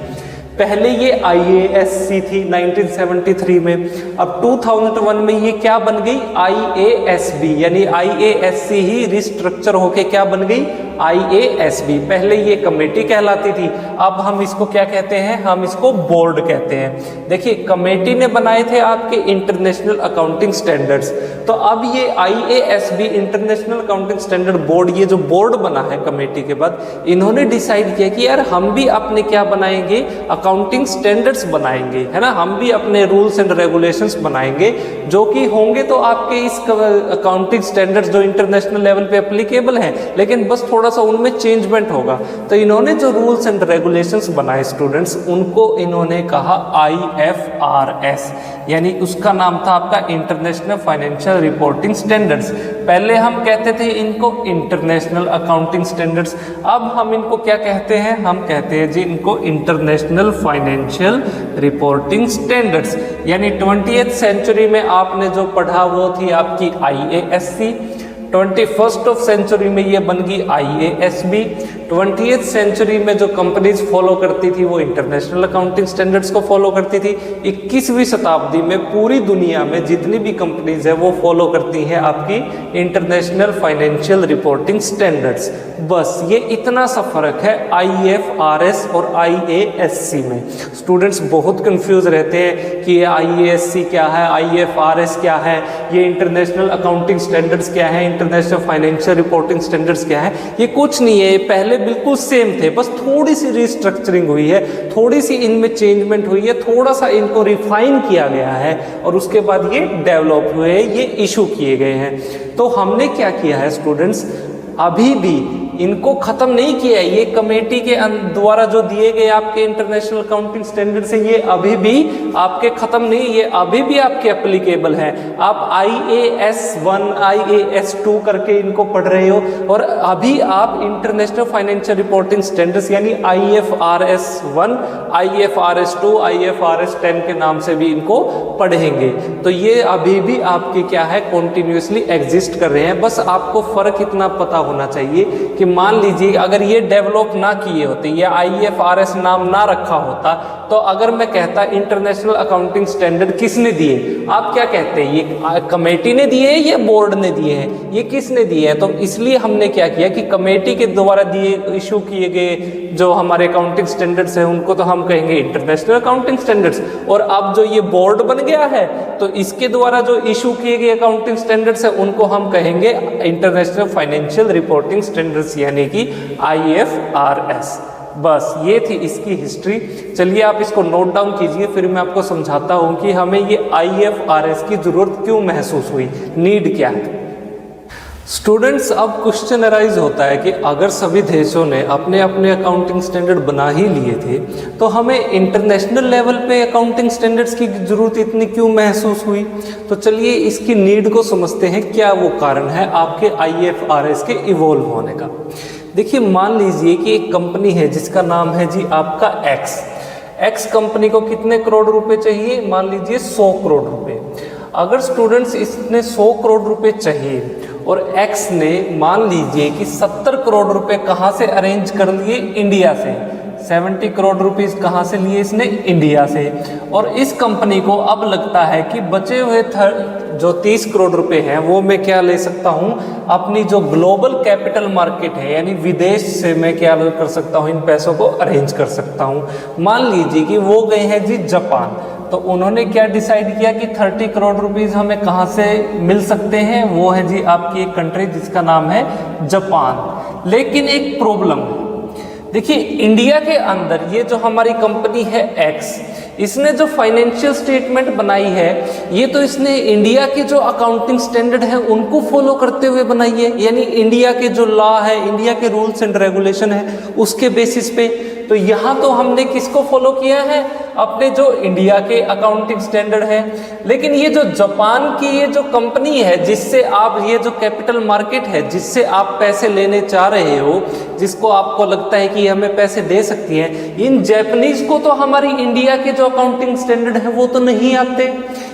पहले ये IASC थी 1973 में, अब 2001 में ये क्या बन गई, IASB, यानी IASC ही रिस्ट्रक्चर होके क्या बन गई, IASB। पहले ये कमेटी कहलाती थी, अब हम इसको क्या कहते हैं, हम इसको बोर्ड कहते हैं। देखिए कमेटी ने बनाए थे आपके इंटरनेशनल अकाउंटिंग स्टैंडर्ड्स, तो अब ये IASB international accounting standard board, ये जो बोर्ड बना है कमेटी के बाद, इन्होंने डिसाइड किया कि यार हम भी अपने क्या बनाएंगे, अकाउंटिंग स्टैंडर्ड्स बनाएंगे, है ना, हम भी अपने रूल्स एंड रेगुलेशंस बनाएंगे, जो कि होंगे तो आपके इस अकाउंटिंग स्टैंडर्ड्स जो इंटरनेशनल लेवल पे एप्लीकेबल हैं, लेकिन बस थोड़ा सा उनमें चेंजमेंट होगा। तो इन्होंने जो रूल्स एंड रेगुलेशंस बनाए स्टूडेंट्स, उनको इन्होंने कहा IFRS, यानी उसका नाम था आपका इंटरनेशनल फाइनेंशियल रिपोर्टिंग स्टैंडर्ड्स। पहले हम कहते थे इनको इंटरनेशनल अकाउंटिंग स्टैंडर्ड्स, अब हम इनको क्या कहते हैं, हम कहते हैं जी इनको इंटरनेशनल फाइनेंशियल रिपोर्टिंग स्टैंडर्ड्स। यानी 20th सेंचुरी में आपने जो पढ़ा वो थी आपकी IASC, 21st सेंचुरी में ये बन गई IASB, 20th सेंचुरी में जो कंपनीज फॉलो करती थी वो इंटरनेशनल अकाउंटिंग स्टैंडर्ड्स को फॉलो करती थी। 21वीं शताब्दी में पूरी दुनिया में जितनी भी कंपनीज है वो फॉलो करती हैं आपकी इंटरनेशनल फाइनेंशियल रिपोर्टिंग स्टैंडर्ड्स। बस ये इतना सा फर्क है IFRS और IASC में। स्टूडेंट्स बहुत कंफ्यूज रहते हैं कि ये IASC क्या है, IFRS क्या है, ये इंटरनेशनल अकाउंटिंग स्टैंडर्ड्स क्या है, इंटरनेशनल फाइनेंशियल रिपोर्टिंग स्टैंडर्ड्स क्या है, ये कुछ नहीं है, ये पहले बिल्कुल सेम थे, बस थोड़ी सी रिस्ट्रक्चरिंग हुई है, थोड़ी सी इनमें चेंजमेंट हुई है, थोड़ा सा इनको रिफाइन किया गया है और उसके बाद ये डेवलप हुए, ये इशू किए गए हैं। तो हमने क्या किया है स्टूडेंट्स, अभी भी इनको खत्म नहीं किया है, ये कमेटी के द्वारा जो दिए गए आपके इंटरनेशनल अकाउंटिंग स्टैंडर्ड से ये अभी भी आपके खत्म नहीं, ये अभी भी आपके एप्लीकेबल है। आप IAS 1 IAS 2 करके इनको पढ़ रहे हो और अभी आप इंटरनेशनल फाइनेंशियल रिपोर्टिंग स्टैंडर्ड्स यानी IFRS 1 IFRS 2 IFRS 10 के नाम से भी इनको पढ़ेंगे। तो ये अभी भी आपके क्या है, कॉन्टिन्यूसली एग्जिस्ट कर रहे हैं। बस आपको फर्क इतना पता होना चाहिए कि मान लीजिए अगर ये डेवलप ना किए होते, ये IFRS नाम ना रखा होता, तो अगर मैं कहता इंटरनेशनल अकाउंटिंग स्टैंडर्ड किसने दिए, आप क्या कहते हैं, ये कमेटी ने दिए हैं, ये बोर्ड ने दिए हैं, ये किसने दिए हैं? तो इसलिए हमने क्या किया कि कमेटी के द्वारा दिए इशू किए गए जो हमारे अकाउंटिंग स्टैंडर्ड्स हैं उनको तो हम कहेंगे इंटरनेशनल अकाउंटिंग स्टैंडर्ड्स, और अब जो ये बोर्ड बन गया है तो इसके द्वारा जो इशू किए गए अकाउंटिंग स्टैंडर्ड्स हैं उनको हम कहेंगे इंटरनेशनल फाइनेंशियल रिपोर्टिंग स्टैंडर्ड्स यानी कि IFRS। बस ये थी इसकी हिस्ट्री। चलिए आप इसको नोट डाउन कीजिए, फिर मैं आपको समझाता हूँ कि हमें ये IFRS की ज़रूरत क्यों महसूस हुई, नीड क्या है। स्टूडेंट्स, अब क्वेश्चन अराइज होता है कि अगर सभी देशों ने अपने अपने अकाउंटिंग स्टैंडर्ड बना ही लिए थे तो हमें इंटरनेशनल लेवल पे अकाउंटिंग स्टैंडर्ड्स की ज़रूरत इतनी क्यों महसूस हुई। तो चलिए इसकी नीड को समझते हैं, क्या वो कारण है आपके IFRS के इवॉल्व होने का। देखिए मान लीजिए कि एक कंपनी है जिसका नाम है जी आपका एक्स कंपनी को कितने करोड़ रुपए चाहिए, मान लीजिए 100 करोड़ रुपए। अगर स्टूडेंट्स इसने 100 करोड़ रुपए चाहिए और एक्स ने मान लीजिए कि 70 करोड़ रुपए कहाँ से अरेंज कर लिए, इंडिया से। 70 करोड़ रुपीस कहाँ से लिए इसने, इंडिया से। और इस कंपनी को अब लगता है कि बचे हुए जो 30 करोड़ रुपए हैं वो मैं क्या ले सकता हूँ, अपनी जो ग्लोबल कैपिटल मार्केट है यानी विदेश से मैं क्या कर सकता हूँ, इन पैसों को अरेंज कर सकता हूँ। मान लीजिए कि वो गए हैं जी जापान, तो उन्होंने क्या डिसाइड किया कि 30 करोड़ रुपीस हमें कहाँ से मिल सकते हैं, वो है जी आपकी एक कंट्री जिसका नाम है जापान। लेकिन एक प्रॉब्लम है, देखिए इंडिया के अंदर ये जो हमारी कंपनी है एक्स, इसने जो फाइनेंशियल स्टेटमेंट बनाई है ये तो इसने इंडिया के जो अकाउंटिंग स्टैंडर्ड है उनको फॉलो करते हुए बनाई है, यानी इंडिया के जो लॉ है, इंडिया के रूल्स एंड रेगुलेशन है उसके बेसिस पे। तो यहाँ तो हमने किसको फॉलो किया है, अपने जो इंडिया के अकाउंटिंग स्टैंडर्ड है। लेकिन ये जो जापान की ये जो कंपनी है जिससे आप ये जो कैपिटल मार्केट है जिससे आप पैसे लेने चाह रहे हो, जिसको आपको लगता है कि हमें पैसे दे सकती है, इन जापानीज को तो हमारी इंडिया के जो अकाउंटिंग स्टैंडर्ड है वो तो नहीं आते।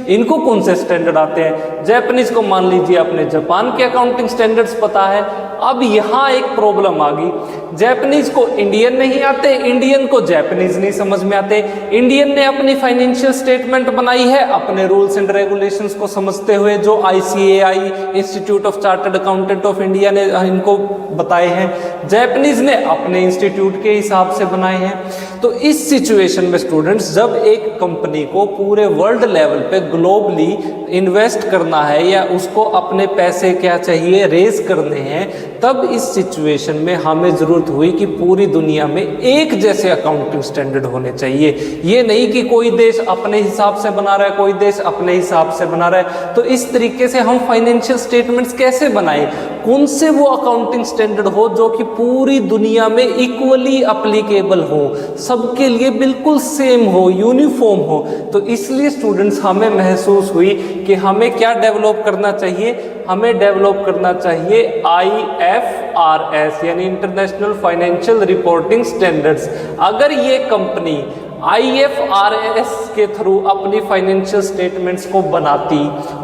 इनको कौन से स्टैंडर्ड आते हैं, जापानीज को मान लीजिए अपने जापान के अकाउंटिंग स्टैंडर्ड्स पता है। अब यहाँ एक प्रॉब्लम आ गई, जापानीज को इंडियन नहीं आते, इंडियन को जापानीज नहीं समझ में आते। इंडियन ने अपनी फाइनेंशियल स्टेटमेंट बनाई है अपने रूल्स एंड रेगुलेशंस को समझते हुए, जो ICAI institute of chartered accountant of India ने इनको बताए हैं, जापानीज ने अपने इंस्टीट्यूट के हिसाब से बनाए हैं। तो इस सिचुएशन में स्टूडेंट्स, जब एक कंपनी को पूरे वर्ल्ड लेवल पे ग्लोबली इन्वेस्ट करना है या उसको अपने पैसे क्या चाहिए, रेज करने हैं, तब इस सिचुएशन में हमें जरूरत हुई कि पूरी दुनिया में एक जैसे अकाउंटिंग स्टैंडर्ड होने चाहिए। ये नहीं कि कोई देश अपने हिसाब से बना रहा है, कोई देश अपने हिसाब से बना रहा है। तो इस तरीके से हम फाइनेंशियल स्टेटमेंट्स कैसे बनाएं, कौन से वो अकाउंटिंग स्टैंडर्ड हो जो कि पूरी दुनिया में इक्वली अप्लीकेबल हो, सबके लिए बिल्कुल सेम हो, यूनिफॉर्म हो। तो इसलिए स्टूडेंट्स हमें महसूस हुई कि हमें क्या डेवलप करना चाहिए, हमें डेवलप करना चाहिए IFRS यानी इंटरनेशनल फाइनेंशियल रिपोर्टिंग स्टैंडर्ड्स। अगर ये कंपनी IFRS के थ्रू अपनी फाइनेंशियल स्टेटमेंट्स को बनाती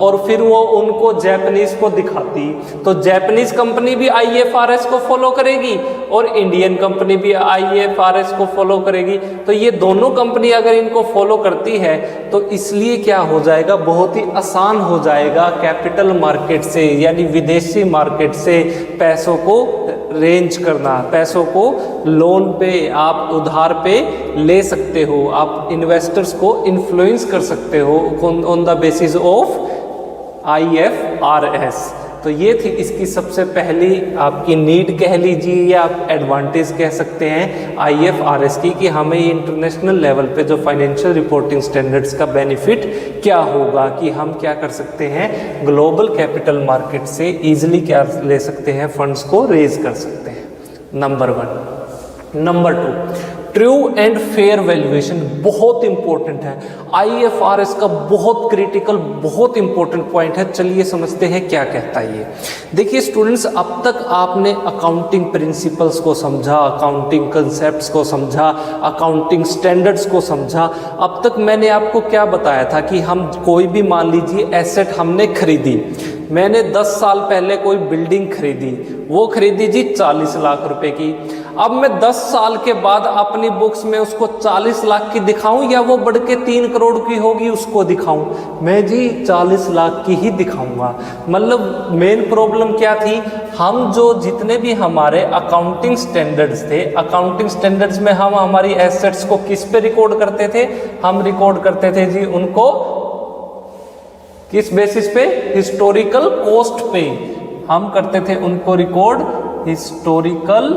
और फिर वो उनको जापानीज को दिखाती, तो जापानीज कंपनी भी IFRS को फॉलो करेगी और इंडियन कंपनी भी IFRS को फॉलो करेगी। तो ये दोनों कंपनी अगर इनको फॉलो करती है तो इसलिए क्या हो जाएगा, बहुत ही आसान हो जाएगा कैपिटल मार्केट से यानी विदेशी मार्केट से पैसों को रेंज करना, पैसों को लोन पे आप उधार पे ले सकते हो, आप इन्वेस्टर्स को इन्फ्लुएंस कर सकते हो on the basis of IFRS। तो ये थी इसकी सबसे पहली आपकी नीड कह लीजिए या आप एडवांटेज कह सकते हैं IFRS की, कि हमें इंटरनेशनल लेवल पे जो फाइनेंशियल रिपोर्टिंग स्टैंडर्ड्स का बेनिफिट क्या होगा, कि हम क्या कर सकते हैं, ग्लोबल कैपिटल मार्केट से इजीली क्या ले सकते हैं, फंड्स को रेज कर सकते हैं। Number 1। Number 2, true and fair valuation बहुत इंपॉर्टेंट है। IFRS का बहुत क्रिटिकल, बहुत इंपॉर्टेंट पॉइंट है। चलिए समझते हैं क्या कहता है ये। देखिए स्टूडेंट्स, अब तक आपने अकाउंटिंग प्रिंसिपल्स को समझा, अकाउंटिंग कंसेप्ट्स को समझा, अकाउंटिंग स्टैंडर्ड्स को समझा। अब तक मैंने आपको क्या बताया था कि हम कोई भी मान लीजिए एसेट हमने खरीदी, मैंने 10 साल पहले कोई बिल्डिंग खरीदी, वो खरीदी जी 40 लाख रुपए की। अब मैं 10 साल के बाद अपनी बुक्स में उसको 40 लाख की दिखाऊं या वो बढ़ के 3 करोड़ की होगी उसको दिखाऊं? मैं जी 40 लाख की ही दिखाऊंगा। मतलब मेन प्रॉब्लम क्या थी, हम जो जितने भी हमारे अकाउंटिंग स्टैंडर्ड्स थे, अकाउंटिंग स्टैंडर्ड्स में हम हमारी एसेट्स को किस पे रिकॉर्ड करते थे? हम रिकॉर्ड करते थे जी उनको किस बेसिस पे? हिस्टोरिकल कॉस्ट पे हम करते थे उनको रिकॉर्ड, हिस्टोरिकल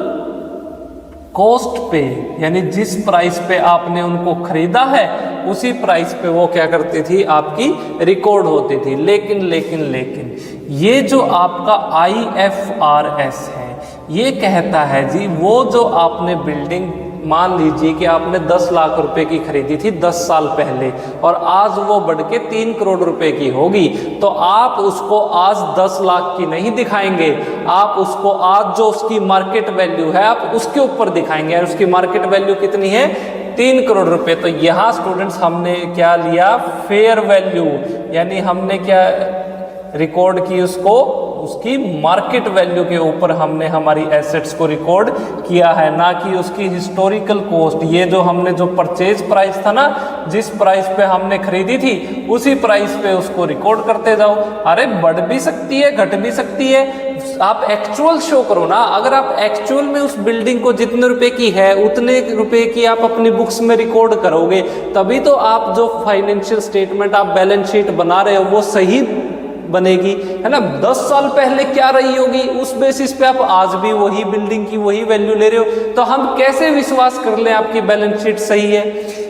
कॉस्ट पे, यानी जिस प्राइस पे आपने उनको खरीदा है उसी प्राइस पे वो क्या करती थी, आपकी रिकॉर्ड होती थी। लेकिन ये जो आपका IFRS है ये कहता है जी वो जो आपने बिल्डिंग मान लीजिए कि आपने 10 लाख रुपए की खरीदी थी 10 साल पहले और आज वो बढ़ के 3 करोड़ रुपए की होगी, तो आप उसको आज 10 लाख की नहीं दिखाएंगे, आप उसको आज जो उसकी मार्केट वैल्यू है आप उसके ऊपर दिखाएंगे। और उसकी मार्केट वैल्यू कितनी है? 3 करोड़ रुपए। तो यहाँ स्टूडेंट्स हमने क्या लिया? फेयर वैल्यू, यानी हमने क्या रिकॉर्ड की उसको, उसकी मार्केट वैल्यू के ऊपर हमने हमारी एसेट्स को रिकॉर्ड किया है, ना कि उसकी हिस्टोरिकल कॉस्ट। ये जो हमने जो परचेज प्राइस था ना, जिस प्राइस पे हमने खरीदी थी उसी प्राइस पे उसको रिकॉर्ड करते जाओ। अरे बढ़ भी सकती है, घट भी सकती है, आप एक्चुअल शो करो ना। अगर आप एक्चुअल में उस बिल्डिंग को जितने रुपए की है उतने रुपए की आप अपनी बुक्स में रिकॉर्ड करोगे, तभी तो आप जो फाइनेंशियल स्टेटमेंट, आप बैलेंस शीट बना रहे हो वो सही बनेगी, है ना। 10 साल पहले क्या रही होगी उस बेसिस पे आप आज भी वही बिल्डिंग की वही वैल्यू ले रहे हो, तो हम कैसे विश्वास कर लें आपकी बैलेंस शीट सही है।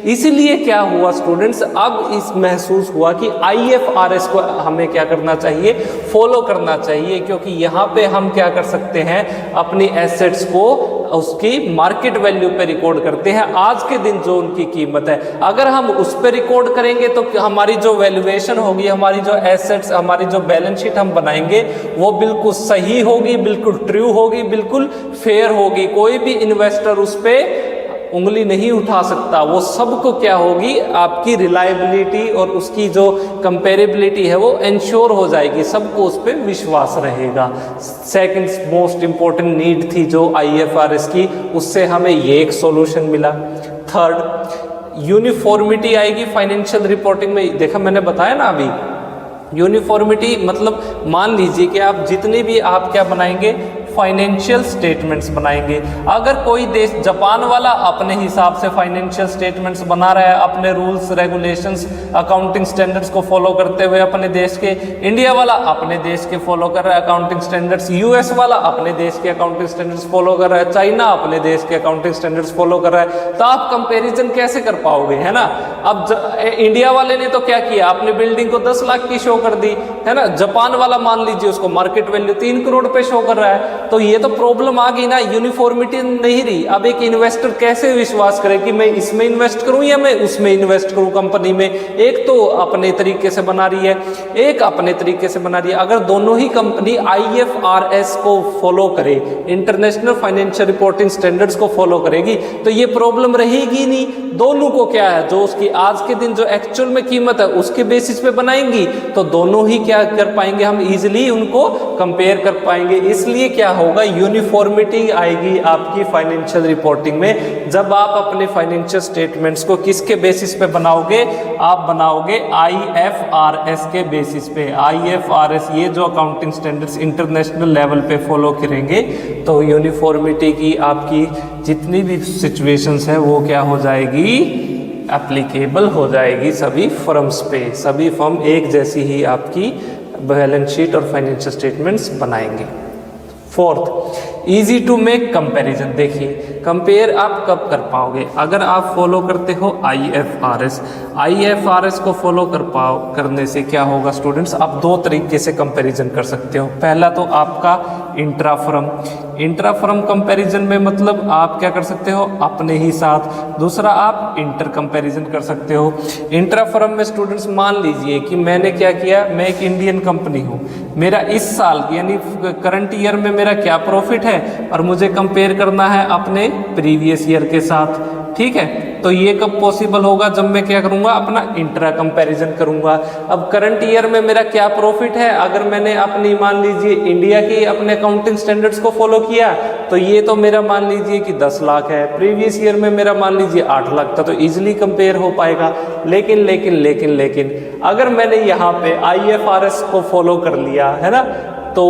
इसीलिए क्या हुआ स्टूडेंट्स, अब इस महसूस हुआ कि IFRS को हमें क्या करना चाहिए, फॉलो करना चाहिए, क्योंकि यहाँ पे हम क्या कर सकते हैं, अपनी एसेट्स को उसकी मार्केट वैल्यू पे रिकॉर्ड करते हैं, आज के दिन जो उनकी कीमत है। अगर हम उस पर रिकॉर्ड करेंगे तो हमारी जो वैल्यूएशन होगी, हमारी जो एसेट्स, हमारी जो बैलेंस शीट हम बनाएंगे वो बिल्कुल सही होगी, बिल्कुल ट्रू होगी, बिल्कुल फेयर होगी। कोई भी इन्वेस्टर उस पर उंगली नहीं उठा सकता। वो सबको क्या होगी, आपकी रिलायबिलिटी और उसकी जो कंपेरेबिलिटी है वो इंश्योर हो जाएगी, सबको उस पर विश्वास रहेगा। सेकंड मोस्ट इंपॉर्टेंट नीड थी जो IFRS की, उससे हमें ये एक सॉल्यूशन मिला। थर्ड, यूनिफॉर्मिटी आएगी फाइनेंशियल रिपोर्टिंग में। देखा मैंने बताया ना अभी, यूनिफॉर्मिटी मतलब मान लीजिए कि आप जितने भी आप क्या बनाएंगे, फाइनेंशियल स्टेटमेंट्स बनाएंगे। अगर कोई देश, जापान वाला अपने हिसाब से फाइनेंशियल स्टेटमेंट्स बना रहा है, अपने रूल्स रेगुलेशंस अकाउंटिंग स्टैंडर्ड्स को फॉलो करते हुए अपने देश के, इंडिया वाला अपने देश के फॉलो कर रहा है अकाउंटिंग स्टैंडर्ड्स, US वाला अपने देश के अकाउंटिंग स्टैंडर्ड्स फॉलो कर रहा है, चाइना अपने देश के अकाउंटिंग स्टैंडर्ड्स फॉलो कर रहा है, तो आप कंपेरिजन कैसे कर पाओगे, है ना। अब इंडिया वाले ने तो क्या किया, अपनी बिल्डिंग को 10 लाख की शो कर दी, है ना। जापान वाला मान लीजिए उसको मार्केट वैल्यू 3 करोड़ पे शो कर रहा है, तो ये तो प्रॉब्लम आ गई ना, यूनिफॉर्मिटी नहीं रही। अब एक इन्वेस्टर कैसे विश्वास करे कि मैं इसमें इन्वेस्ट करूं या मैं उसमें इन्वेस्ट करूं कंपनी में। एक तो अपने तरीके से बना रही है, एक अपने तरीके से बना रही है। अगर दोनों ही कंपनी IFRS को फॉलो करे, इंटरनेशनल फाइनेंशियल रिपोर्टिंग स्टैंडर्ड्स को फॉलो करेगी, तो ये प्रॉब्लम रहेगी नहीं। दोनों को क्या है, जो उसकी आज के दिन जो एक्चुअल में कीमत है उसके बेसिस पे बनाएंगी, तो दोनों ही क्या कर पाएंगे, हम इजिली उनको कंपेयर कर पाएंगे। इसलिए क्या होगा, यूनिफॉर्मिटी आएगी आपकी फाइनेंशियल रिपोर्टिंग में। जब आप अपने फाइनेंशियल स्टेटमेंट्स को किसके बेसिस पे बनाओगे, आप बनाओगे IFRS के बेसिस पे। IFRS ये जो अकाउंटिंग स्टैंडर्ड्स इंटरनेशनल लेवल पे फॉलो करेंगे, तो यूनिफॉर्मिटी की आपकी जितनी भी सिचुएशंस है वो क्या हो जाएगी, एप्लीकेबल हो जाएगी सभी फर्म्स पे। सभी फर्म एक जैसी ही आपकी बैलेंस शीट और फाइनेंशियल स्टेटमेंट्स बनाएंगे। Fourth, easy to make comparison. देखिए कंपेयर आप कब कर पाओगे, अगर आप फॉलो करते हो IFRS। IFRS को फॉलो करने से क्या होगा स्टूडेंट्स, आप दो तरीके से कंपैरिजन कर सकते हो। पहला तो आपका इंट्रा फर्म कंपैरिजन में मतलब आप क्या कर सकते हो अपने ही साथ, दूसरा आप इंटर कंपैरिजन कर सकते हो। इंट्रा फर्म में स्टूडेंट्स मान लीजिए कि मैंने क्या किया, मैं एक इंडियन कंपनी हूँ, मेरा इस साल यानी करंट ईयर में मेरा क्या प्रॉफिट है और मुझे कंपेयर करना है अपने प्रीवियस ईयर के साथ, ठीक है। तो ये कब पॉसिबल होगा, जब मैं क्या करूंगा अपना इंट्रा कंपैरिजन करूंगा। अब करंट ईयर में मेरा क्या प्रॉफिट है, अगर मैंने अपनी मान लीजिए इंडिया की अपने अकाउंटिंग स्टैंडर्ड्स को फॉलो किया तो ये तो मेरा मान लीजिए कि 10 लाख है, प्रीवियस ईयर में मेरा मान लीजिए 8 लाख था, तो इजीली कंपेयर हो पाएगा। लेकिन अगर मैंने यहाँ पे IFRS को फॉलो कर लिया है ना, तो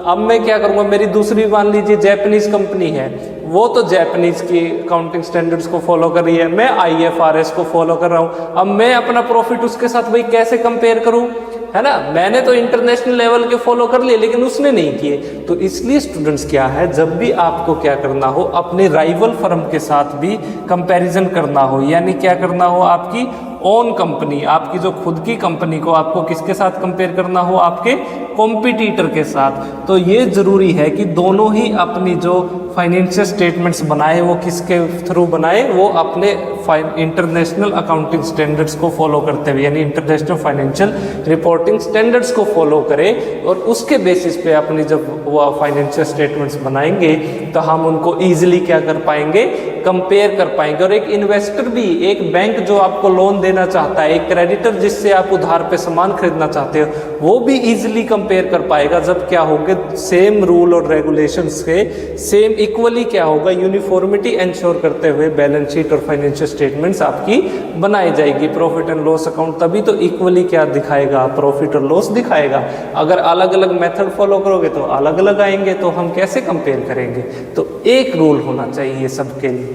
अब मैं क्या करूँगा, मेरी दूसरी मान लीजिए जापानीज कंपनी है, वो तो जापानीज की अकाउंटिंग स्टैंडर्ड्स को फॉलो कर रही है, मैं IFRS को फॉलो कर रहा हूँ। अब मैं अपना प्रॉफिट उसके साथ भाई कैसे कंपेयर करूँ, है ना। मैंने तो इंटरनेशनल लेवल के फॉलो कर लिए लेकिन उसने नहीं किए। तो इसलिए स्टूडेंट्स क्या है, जब भी आपको क्या करना हो अपने राइवल फर्म के साथ भी कंपैरिजन करना हो, यानी क्या करना हो आपकी ओन कंपनी, आपकी जो खुद की कंपनी को आपको किसके साथ कंपेयर करना हो, आपके कॉम्पिटिटर के साथ। तो ये जरूरी है कि दोनों ही अपनी जो फाइनेंशियल स्टेटमेंट्स बनाए वो किसके थ्रू बनाए, वो अपने इंटरनेशनल अकाउंटिंग स्टैंडर्ड्स को फॉलो करते हुए, यानी इंटरनेशनल फाइनेंशियल रिपोर्टिंग स्टैंडर्ड्स को फॉलो करें, और उसके बेसिस पे अपनी जब वो फाइनेंशियल स्टेटमेंट्स बनाएंगे तो हम उनको ईजिली क्या कर पाएंगे, कंपेयर कर पाएंगे। और एक इन्वेस्टर भी, एक बैंक जो आपको लोन देना चाहता है, एक क्रेडिटर जिससे आप उधार पे सामान खरीदना चाहते हो, वो भी इजीली कंपेयर कर पाएगा जब क्या होंगे सेम रूल और रेगुलेशंस के सेम इक्वली क्या होगा, यूनिफॉर्मिटी इंश्योर करते हुए बैलेंस शीट और फाइनेंशियल स्टेटमेंट्स आपकी बनाई जाएगी। प्रॉफिट एंड लॉस अकाउंट तभी तो इक्वली क्या दिखाएगा, प्रॉफिट और लॉस दिखाएगा। अगर अलग अलग मेथड फॉलो करोगे तो अलग अलग आएंगे, तो हम कैसे कंपेयर करेंगे। तो एक रूल होना चाहिए सबके लिए।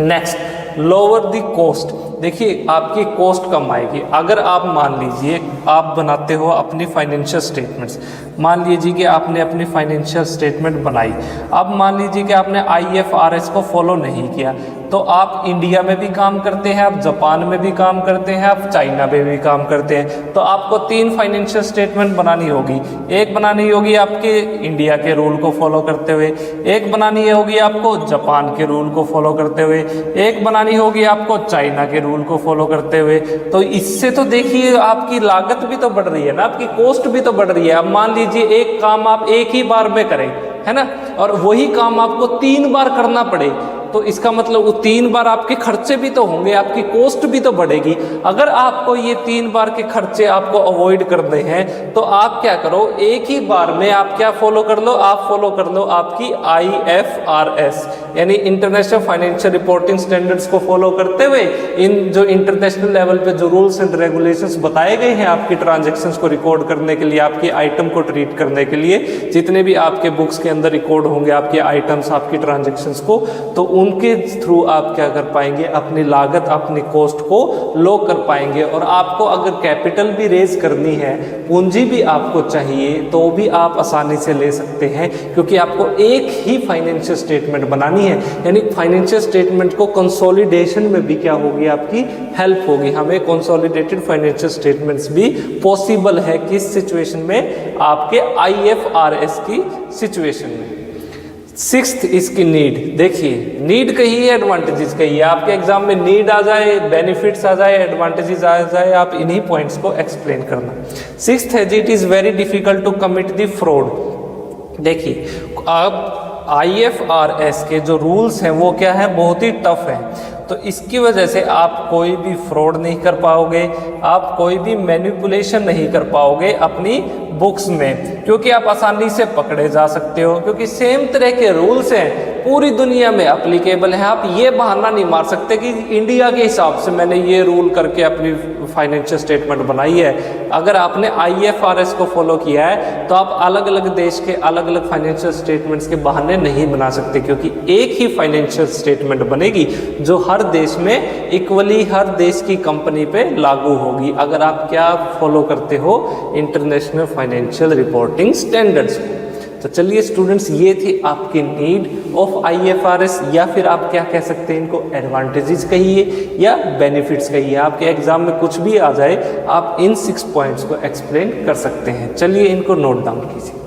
Next, lower the cost. देखिए आपकी कॉस्ट कम आएगी अगर आप मान लीजिए आप बनाते हो अपनी फाइनेंशियल स्टेटमेंट्स। मान लीजिए कि आपने अपनी फाइनेंशियल स्टेटमेंट बनाई, अब मान लीजिए कि आपने IFRS को फॉलो नहीं किया, तो आप इंडिया में भी काम करते हैं, आप जापान में भी काम करते हैं, आप चाइना में भी काम करते हैं, तो आपको 3 फाइनेंशियल स्टेटमेंट बनानी होगी। एक बनानी होगी आपके इंडिया के रूल को फॉलो करते हुए, एक बनानी होगी आपको जापान के रूल को फॉलो करते हुए, एक बनानी होगी आपको चाइना के रूल को फॉलो करते हुए। तो इससे तो देखिए आपकी लागत भी तो बढ़ रही है ना, आपकी कॉस्ट भी तो बढ़ रही है। अब मान लीजिए एक काम आप एक ही बार में करें, है ना, और वही काम आपको 3 बार करना पड़े, तो इसका मतलब वो 3 बार आपके खर्चे भी तो होंगे, आपकी कॉस्ट भी तो बढ़ेगी। अगर आपको ये 3 बार के खर्चे आपको अवॉइड करने हैं तो आप क्या करो, एक ही बार में आप क्या फॉलो कर लो, आप फॉलो कर लो आपकी IFRS यानी इंटरनेशनल फाइनेंशियल रिपोर्टिंग स्टैंडर्ड्स को फॉलो करते हुए इन जो इंटरनेशनल लेवल पे जो रूल्स एंड रेगुलेशंस बताए गए हैं आपकी ट्रांजेक्शन्स को रिकॉर्ड करने के लिए, आपके आइटम को ट्रीट करने के लिए, जितने भी आपके बुक्स के अंदर रिकॉर्ड होंगे आपके आइटम्स, आपकी ट्रांजेक्शन्स को, तो उनके थ्रू आप क्या कर पाएंगे, अपनी लागत अपनी कॉस्ट को लो कर पाएंगे। और आपको अगर कैपिटल भी रेज करनी है, पूंजी भी आपको चाहिए, तो भी आप आसानी से ले सकते हैं, क्योंकि आपको एक ही फाइनेंशियल स्टेटमेंट बनानी है। यानी फाइनेंशियल स्टेटमेंट को कंसोलिडेशन में भी क्या होगी, आपकी हेल्प होगी। हमें कंसोलिडेटेड फाइनेंशियल स्टेटमेंट्स भी पॉसिबल है किस सिचुएशन में, आपके IFRS की सिचुएशन में। 6th इसकी नीड। देखिए नीड कही है, एडवांटेजेस कही है। आपके एग्जाम में नीड आ जाए, बेनिफिट्स आ जाए, एडवांटेजेस आ जाए, आप इन्हीं पॉइंट्स को एक्सप्लेन करना। 6th है, it is very difficult to commit the fraud. देखिए अब IFRS के जो रूल्स हैं वो क्या है, बहुत ही टफ है, तो इसकी वजह से आप कोई भी फ्रॉड नहीं कर पाओगे, आप कोई भी मैनिपुलेशन नहीं कर पाओगे अपनी बुक्स में, क्योंकि आप आसानी से पकड़े जा सकते हो, क्योंकि सेम तरह के रूल्स हैं पूरी दुनिया में एप्लीकेबल है। आप ये बहाना नहीं मार सकते कि इंडिया के हिसाब से मैंने ये रूल करके अपनी फाइनेंशियल स्टेटमेंट बनाई है। अगर आपने IFRS को फॉलो किया है तो आप अलग अलग देश के अलग अलग फाइनेंशियल स्टेटमेंट्स के बहाने नहीं बना सकते, क्योंकि एक ही फाइनेंशियल स्टेटमेंट बनेगी जो हर देश में इक्वली हर देश की कंपनी पे लागू होगी, अगर आप क्या फॉलो करते हो, इंटरनेशनल फाइनेंशियल रिपोर्टिंग स्टैंडर्ड्स। तो चलिए स्टूडेंट्स, ये थी आपकी नीड ऑफ IFRS, या फिर आप क्या कह सकते हैं, इनको एडवांटेजेस कहिए या बेनिफिट्स कहिए। आपके एग्जाम में कुछ भी आ जाए आप इन 6 पॉइंट्स को एक्सप्लेन कर सकते हैं। चलिए इनको नोट डाउन कीजिए।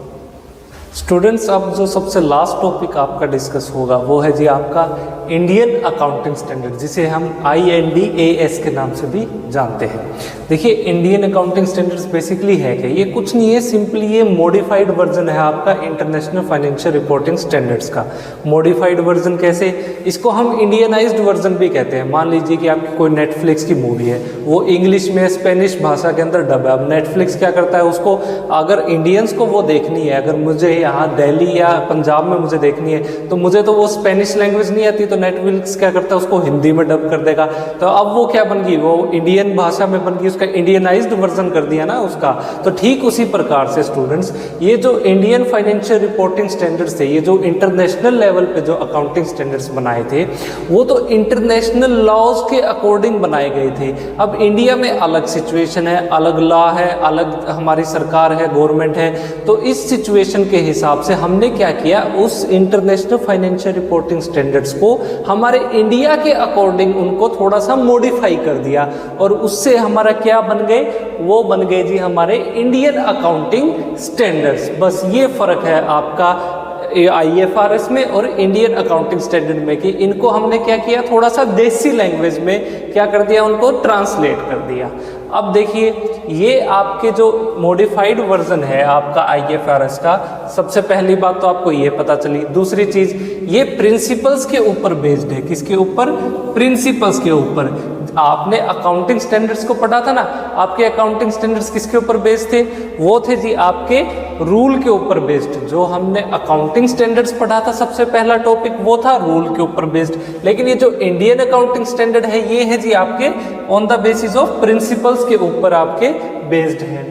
स्टूडेंट्स, अब जो सबसे लास्ट टॉपिक आपका डिस्कस होगा वो है जी आपका इंडियन अकाउंटिंग स्टैंडर्ड, जिसे हम INDAS के नाम से भी जानते हैं। देखिए, इंडियन अकाउंटिंग स्टैंडर्ड्स बेसिकली है क्या? ये कुछ नहीं है, सिंपली ये मॉडिफाइड वर्जन है आपका इंटरनेशनल फाइनेंशियल रिपोर्टिंग स्टैंडर्ड्स का। मॉडिफाइड वर्जन कैसे? इसको हम इंडियनाइज्ड वर्जन भी कहते हैं। मान लीजिए कि आपकी कोई नेटफ्लिक्स की मूवी है, वो इंग्लिश में स्पेनिश भाषा के अंदर डब है। अब नेटफ्लिक्स क्या करता है, उसको अगर इंडियंस को वो देखनी है, अगर मुझे यहाँ दिल्ली या पंजाब में मुझे देखनी है तो मुझे तो वो स्पेनिश लैंग्वेज नहीं आती, तो नेटफ्लिक्स क्या करता है, उसको हिंदी में डब कर देगा। तो अब वो क्या बन गई, वो इंडियन भाषा में बन गई, उसका इंडियनाइज्ड वर्जन कर दिया ना उसका। तो ठीक उसी प्रकार से स्टूडेंट्स, ये जो इंडियन फाइनेंशियल रिपोर्टिंग स्टैंडर्ड्स थे, ये जो इंटरनेशनल लेवल पे जो अकाउंटिंग स्टैंडर्ड्स बनाए थे, वो तो इंटरनेशनल लॉज के अकॉर्डिंग बनाए गए थे। अब इंडिया में अलग सिचुएशन है, अलग लॉ है, अलग हमारी सरकार है, गवर्नमेंट है। तो इस सिचुएशन के हिसाब से हमने क्या किया, उस इंटरनेशनल फाइनेंशियल रिपोर्टिंग स्टैंडर्ड्स को हमारे इंडिया के अकॉर्डिंग उनको थोड़ा सा मॉडिफाई कर दिया, और उससे हमारा क्या बन गए, वो बन गए जी हमारे इंडियन अकाउंटिंग स्टैंडर्ड्स। बस ये फर्क है आपका IFRS में और इंडियन अकाउंटिंग स्टैंडर्ड में, कि इनको हमने क्या किया, थोड़ा सा देसी लैंग्वेज में क्या कर दिया, उनको ट्रांसलेट कर दिया। अब देखिए, ये आपके जो मॉडिफाइड वर्जन है आपका IFRS का, सबसे पहली बात तो आपको ये पता चली। दूसरी चीज, ये प्रिंसिपल्स के ऊपर बेस्ड है। किसके ऊपर? प्रिंसिपल्स के ऊपर। आपने अकाउंटिंग स्टैंडर्ड्स को पढ़ा था ना, आपके अकाउंटिंग स्टैंडर्ड्स किसके ऊपर बेस्ड थे? वो थे जी आपके रूल के ऊपर बेस्ड। जो हमने अकाउंटिंग स्टैंडर्ड्स पढ़ा था, सबसे पहला टॉपिक वो था रूल के ऊपर बेस्ड। लेकिन ये जो इंडियन अकाउंटिंग स्टैंडर्ड है, ये है जी आपके on the basis of principles के ऊपर आपके बेस्ड है।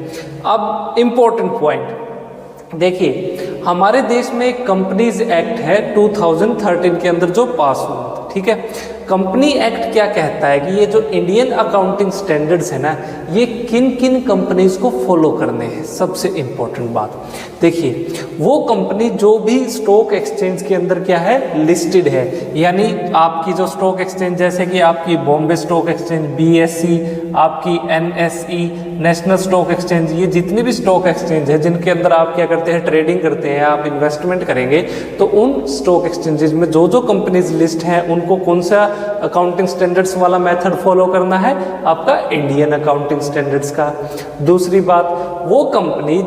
अब इंपॉर्टेंट पॉइंट देखिए, हमारे देश में एक कंपनीज एक्ट है 2013 के अंदर जो पास हुआ था, ठीक है। कंपनी एक्ट क्या कहता है कि ये जो इंडियन अकाउंटिंग स्टैंडर्ड्स है ना, ये किन किन कंपनीज को फॉलो करने हैं। सबसे इंपॉर्टेंट बात देखिए, वो कंपनी जो भी स्टॉक एक्सचेंज के अंदर क्या है, लिस्टेड है, यानी आपकी जो स्टॉक एक्सचेंज, जैसे कि आपकी बॉम्बे स्टॉक एक्सचेंज, BSE, आपकी NSE, नेशनल स्टॉक एक्सचेंज, ये जितने भी स्टॉक एक्सचेंज है जिनके अंदर आप क्या करते हैं, ट्रेडिंग करते हैं, आप इन्वेस्टमेंट करेंगे, तो उन स्टॉक एक्सचेंजेस में जो जो कंपनीज लिस्ट हैं, उनको कौन सा अकाउंटिंग स्टैंडर्ड्स वाला मेथड फॉलो करना है, आपका इंडियन अकाउंटिंग स्टैंडर्ड्स का। दूसरी बात, वो कंपनी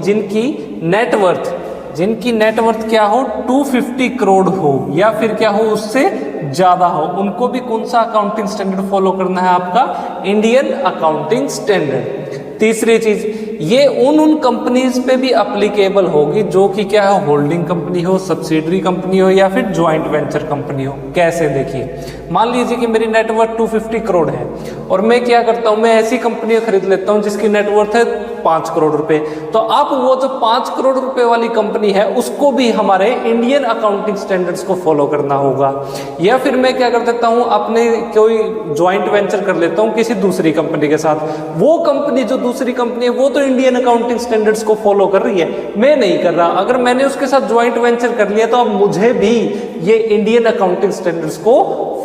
जिनकी नेटवर्थ क्या हो, 250 करोड़ हो या फिर क्या हो, उससे ज्यादा हो, उनको भी कौन सा अकाउंटिंग स्टैंडर्ड फॉलो करना है, आपका इंडियन अकाउंटिंग स्टैंडर्ड। तीसरी चीज, ये उन कंपनीज पे भी अप्लीकेबल होगी जो कि क्या है, होल्डिंग कंपनी हो, सब्सिडरी कंपनी हो या फिर ज्वाइंट वेंचर कंपनी हो। कैसे? देखिए, मान लीजिए कि मेरी नेटवर्थ 250 करोड़ है और मैं क्या करता हूं, मैं ऐसी कंपनी खरीद लेता हूं जिसकी नेटवर्थ है 5 करोड़ रुपए। तो अब वो जो 5 करोड़ रुपए वाली कंपनी है, उसको भी हमारे इंडियन अकाउंटिंग स्टैंडर्ड्स को फॉलो करना होगा। या फिर मैं क्या कर देता हूं, अपने कोई ज्वाइंट वेंचर कर लेता हूं किसी दूसरी कंपनी के साथ। वो कंपनी जो दूसरी कंपनी है, वो तो इंडियन अकाउंटिंग स्टैंडर्ड्स को फॉलो कर रही है, मैं नहीं कर रहा। अगर मैंने उसके साथ ज्वाइंट वेंचर कर लिया तो अब मुझे भी ये इंडियन अकाउंटिंग स्टैंडर्ड्स को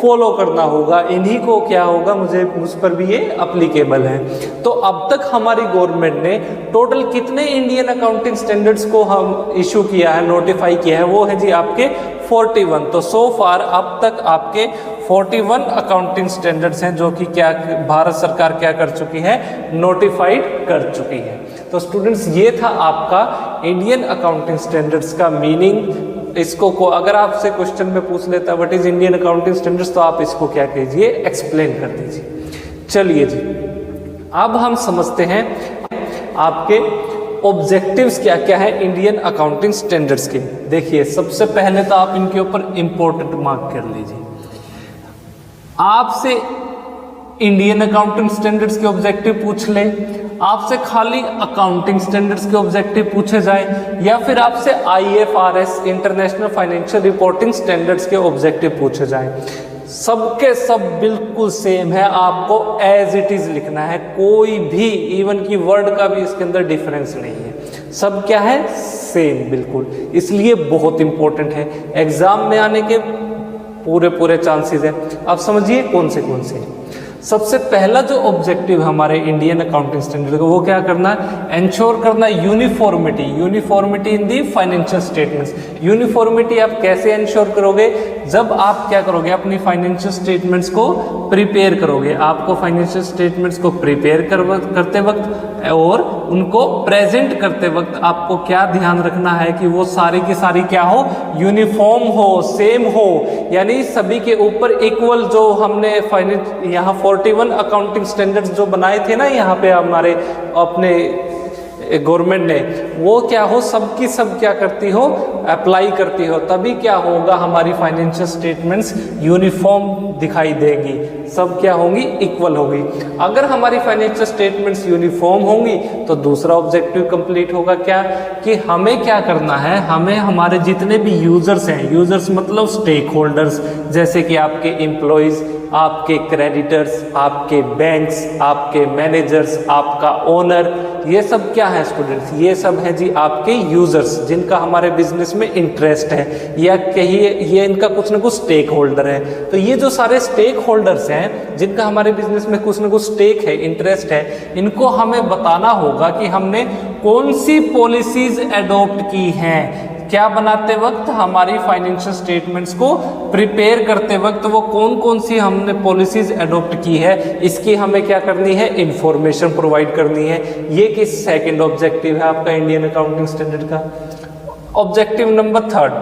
फॉलो करना होगा। इन्हीं को क्या होगा, मुझ पर भी ये अप्लीकेबल है। तो अब तक हमारी गवर्नमेंट ने टोटल कितने इंडियन अकाउंटिंग स्टैंडर्ड्स को हम इशू किया है, नोटिफाई किया है, वो है जी आपके 41। तो सो फार अब तक आपके 41 अकाउंटिंग स्टैंडर्ड्स हैं जो कि क्या भारत सरकार क्या कर चुकी है, नोटिफाइड कर चुकी है। तो स्टूडेंट्स, ये था आपका इंडियन अकाउंटिंग स्टैंडर्ड्स का मीनिंग। इसको अगर आपसे क्वेश्चन में पूछ लेता है what is Indian accounting standards, तो आप इसको क्या कीजिए, एक्सप्लेन कर दीजिए। चलिए जी, अब हम समझते हैं आपके ऑब्जेक्टिव्स क्या क्या है इंडियन अकाउंटिंग स्टैंडर्ड्स के। देखिए सबसे पहले तो आप इनके ऊपर इंपॉर्टेंट मार्क कर लीजिए। आपसे इंडियन अकाउंटिंग स्टैंडर्ड्स के ऑब्जेक्टिव पूछ ले, आपसे खाली अकाउंटिंग स्टैंडर्ड्स के ऑब्जेक्टिव पूछे जाए, या फिर आपसे IFRS international financial reporting standards के ऑब्जेक्टिव पूछे जाए, सबके सब बिल्कुल सेम है। आपको एज इट इज लिखना है, कोई भी इवन की वर्ड का भी इसके अंदर डिफरेंस नहीं है, सब क्या है सेम बिल्कुल। इसलिए बहुत इंपॉर्टेंट है, एग्जाम में आने के पूरे चांसेस है। अब समझिए कौन से। सबसे पहला जो ऑब्जेक्टिव हमारे इंडियन अकाउंटिंग स्टैंडर्ड का, वो क्या करना है, एंश्योर करना uniformity in the financial statements. Uniformity आप कैसे एंश्योर करोगे, जब आप क्या करोगे, अपनी फाइनेंशियल स्टेटमेंट्स को प्रिपेयर करोगे। आपको फाइनेंशियल स्टेटमेंट्स को प्रिपेयर करते वक्त और उनको प्रेजेंट करते वक्त आपको क्या ध्यान रखना है कि वो सारी की सारी क्या हो, यूनिफॉर्म हो, सेम हो, यानी सभी के ऊपर इक्वल। जो हमने यहाँ 41 अकाउंटिंग स्टैंडर्ड्स जो बनाए थे ना यहाँ पे हमारे अपने गवर्नमेंट ने, वो क्या हो, सबकी सब क्या करती हो, अप्लाई करती हो, तभी क्या होगा, हमारी फाइनेंशियल स्टेटमेंट्स यूनिफॉर्म दिखाई देगी, सब क्या होंगी, इक्वल होगी। अगर हमारी फाइनेंशियल स्टेटमेंट्स यूनिफॉर्म होंगी तो दूसरा ऑब्जेक्टिव कंप्लीट होगा, क्या कि हमें क्या करना है, हमें हमारे जितने भी यूजर्स हैं, यूजर्स मतलब स्टेक होल्डर्स, जैसे कि आपके एम्प्लॉयज, आपके क्रेडिटर्स, आपके बैंक्स, आपके मैनेजर्स, आपका ओनर, ये सब क्या है स्टूडेंट्स, ये सब है जी आपके यूजर्स, जिनका हमारे बिजनेस में इंटरेस्ट है, या कहिए ये इनका कुछ ना कुछ स्टेक होल्डर है। तो ये जो सारे स्टेक होल्डर्स हैं जिनका हमारे बिजनेस में कुछ ना कुछ स्टेक है, इंटरेस्ट है, इनको हमें बताना होगा कि हमने कौन सी पॉलिसीज एडॉप्ट की हैं। क्या बनाते वक्त, हमारी फाइनेंशियल स्टेटमेंट्स को प्रिपेयर करते वक्त वो कौन सी हमने पॉलिसीज एडॉप्ट की है, इसकी हमें क्या करनी है, इंफॉर्मेशन प्रोवाइड करनी है। ये किस सेकंड ऑब्जेक्टिव है आपका इंडियन अकाउंटिंग स्टैंडर्ड का। ऑब्जेक्टिव नंबर 3,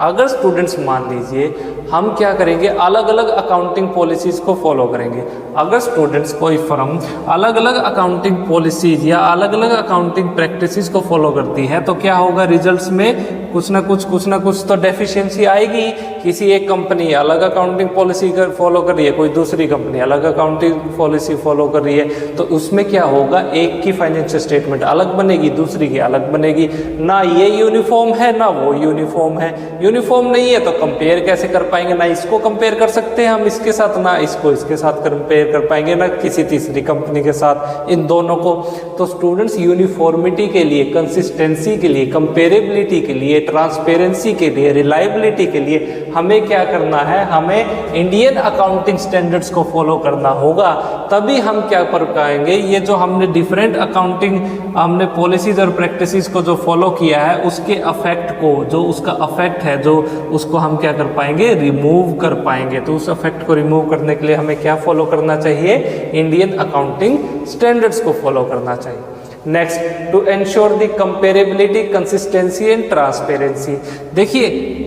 अगर स्टूडेंट्स मान लीजिए हम क्या करेंगे, अलग अलग अकाउंटिंग पॉलिसीज़ को फॉलो करेंगे। अगर स्टूडेंट्स कोई फर्म अलग अलग अकाउंटिंग पॉलिसीज या अलग अलग अकाउंटिंग प्रैक्टिसेस को फॉलो करती है तो क्या होगा, रिजल्ट्स में कुछ ना कुछ तो डेफिशिएंसी आएगी। किसी एक कंपनी अलग अकाउंटिंग पॉलिसी फॉलो कर रही है, कोई दूसरी कंपनी अलग अकाउंटिंग पॉलिसी फॉलो कर रही है, तो उसमें क्या होगा, एक की फाइनेंशियल स्टेटमेंट अलग बनेगी, दूसरी की अलग बनेगी। ना ये यूनिफॉर्म है ना वो यूनिफॉर्म है। यूनिफॉर्म नहीं है तो कंपेयर कैसे कर पाएंगे, ना इसको कंपेयर कर सकते हैं हम इसके साथ, ना इसको इसके साथ कंपेयर कर पाएंगे, ना किसी तीसरी कंपनी के साथ, इन दोनों को। तो स्टूडेंट्स यूनिफॉर्मिटी के लिए, कंसिस्टेंसी के लिए, कंपेरेबिलिटी के लिए, ट्रांसपेरेंसी के लिए, रिलायबिलिटी के लिए हमें क्या करना है, हमें इंडियन अकाउंटिंग स्टैंडर्ड्स को फॉलो करना होगा, तभी हम क्या कर पाएंगे, ये जो हमने डिफरेंट अकाउंटिंग हमने पॉलिसीज और प्रैक्टिसेस को जो फॉलो किया है उसके अफेक्ट को, जो उसका अफेक्ट है, जो उसको हम क्या कर पाएंगे, रिमूव कर पाएंगे। तो उस अफेक्ट को रिमूव करने के लिए हमें क्या फॉलो करना चाहिए, इंडियन अकाउंटिंग स्टैंडर्ड्स को फॉलो करना चाहिए। Next, to ensure the comparability, consistency and transparency. देखिए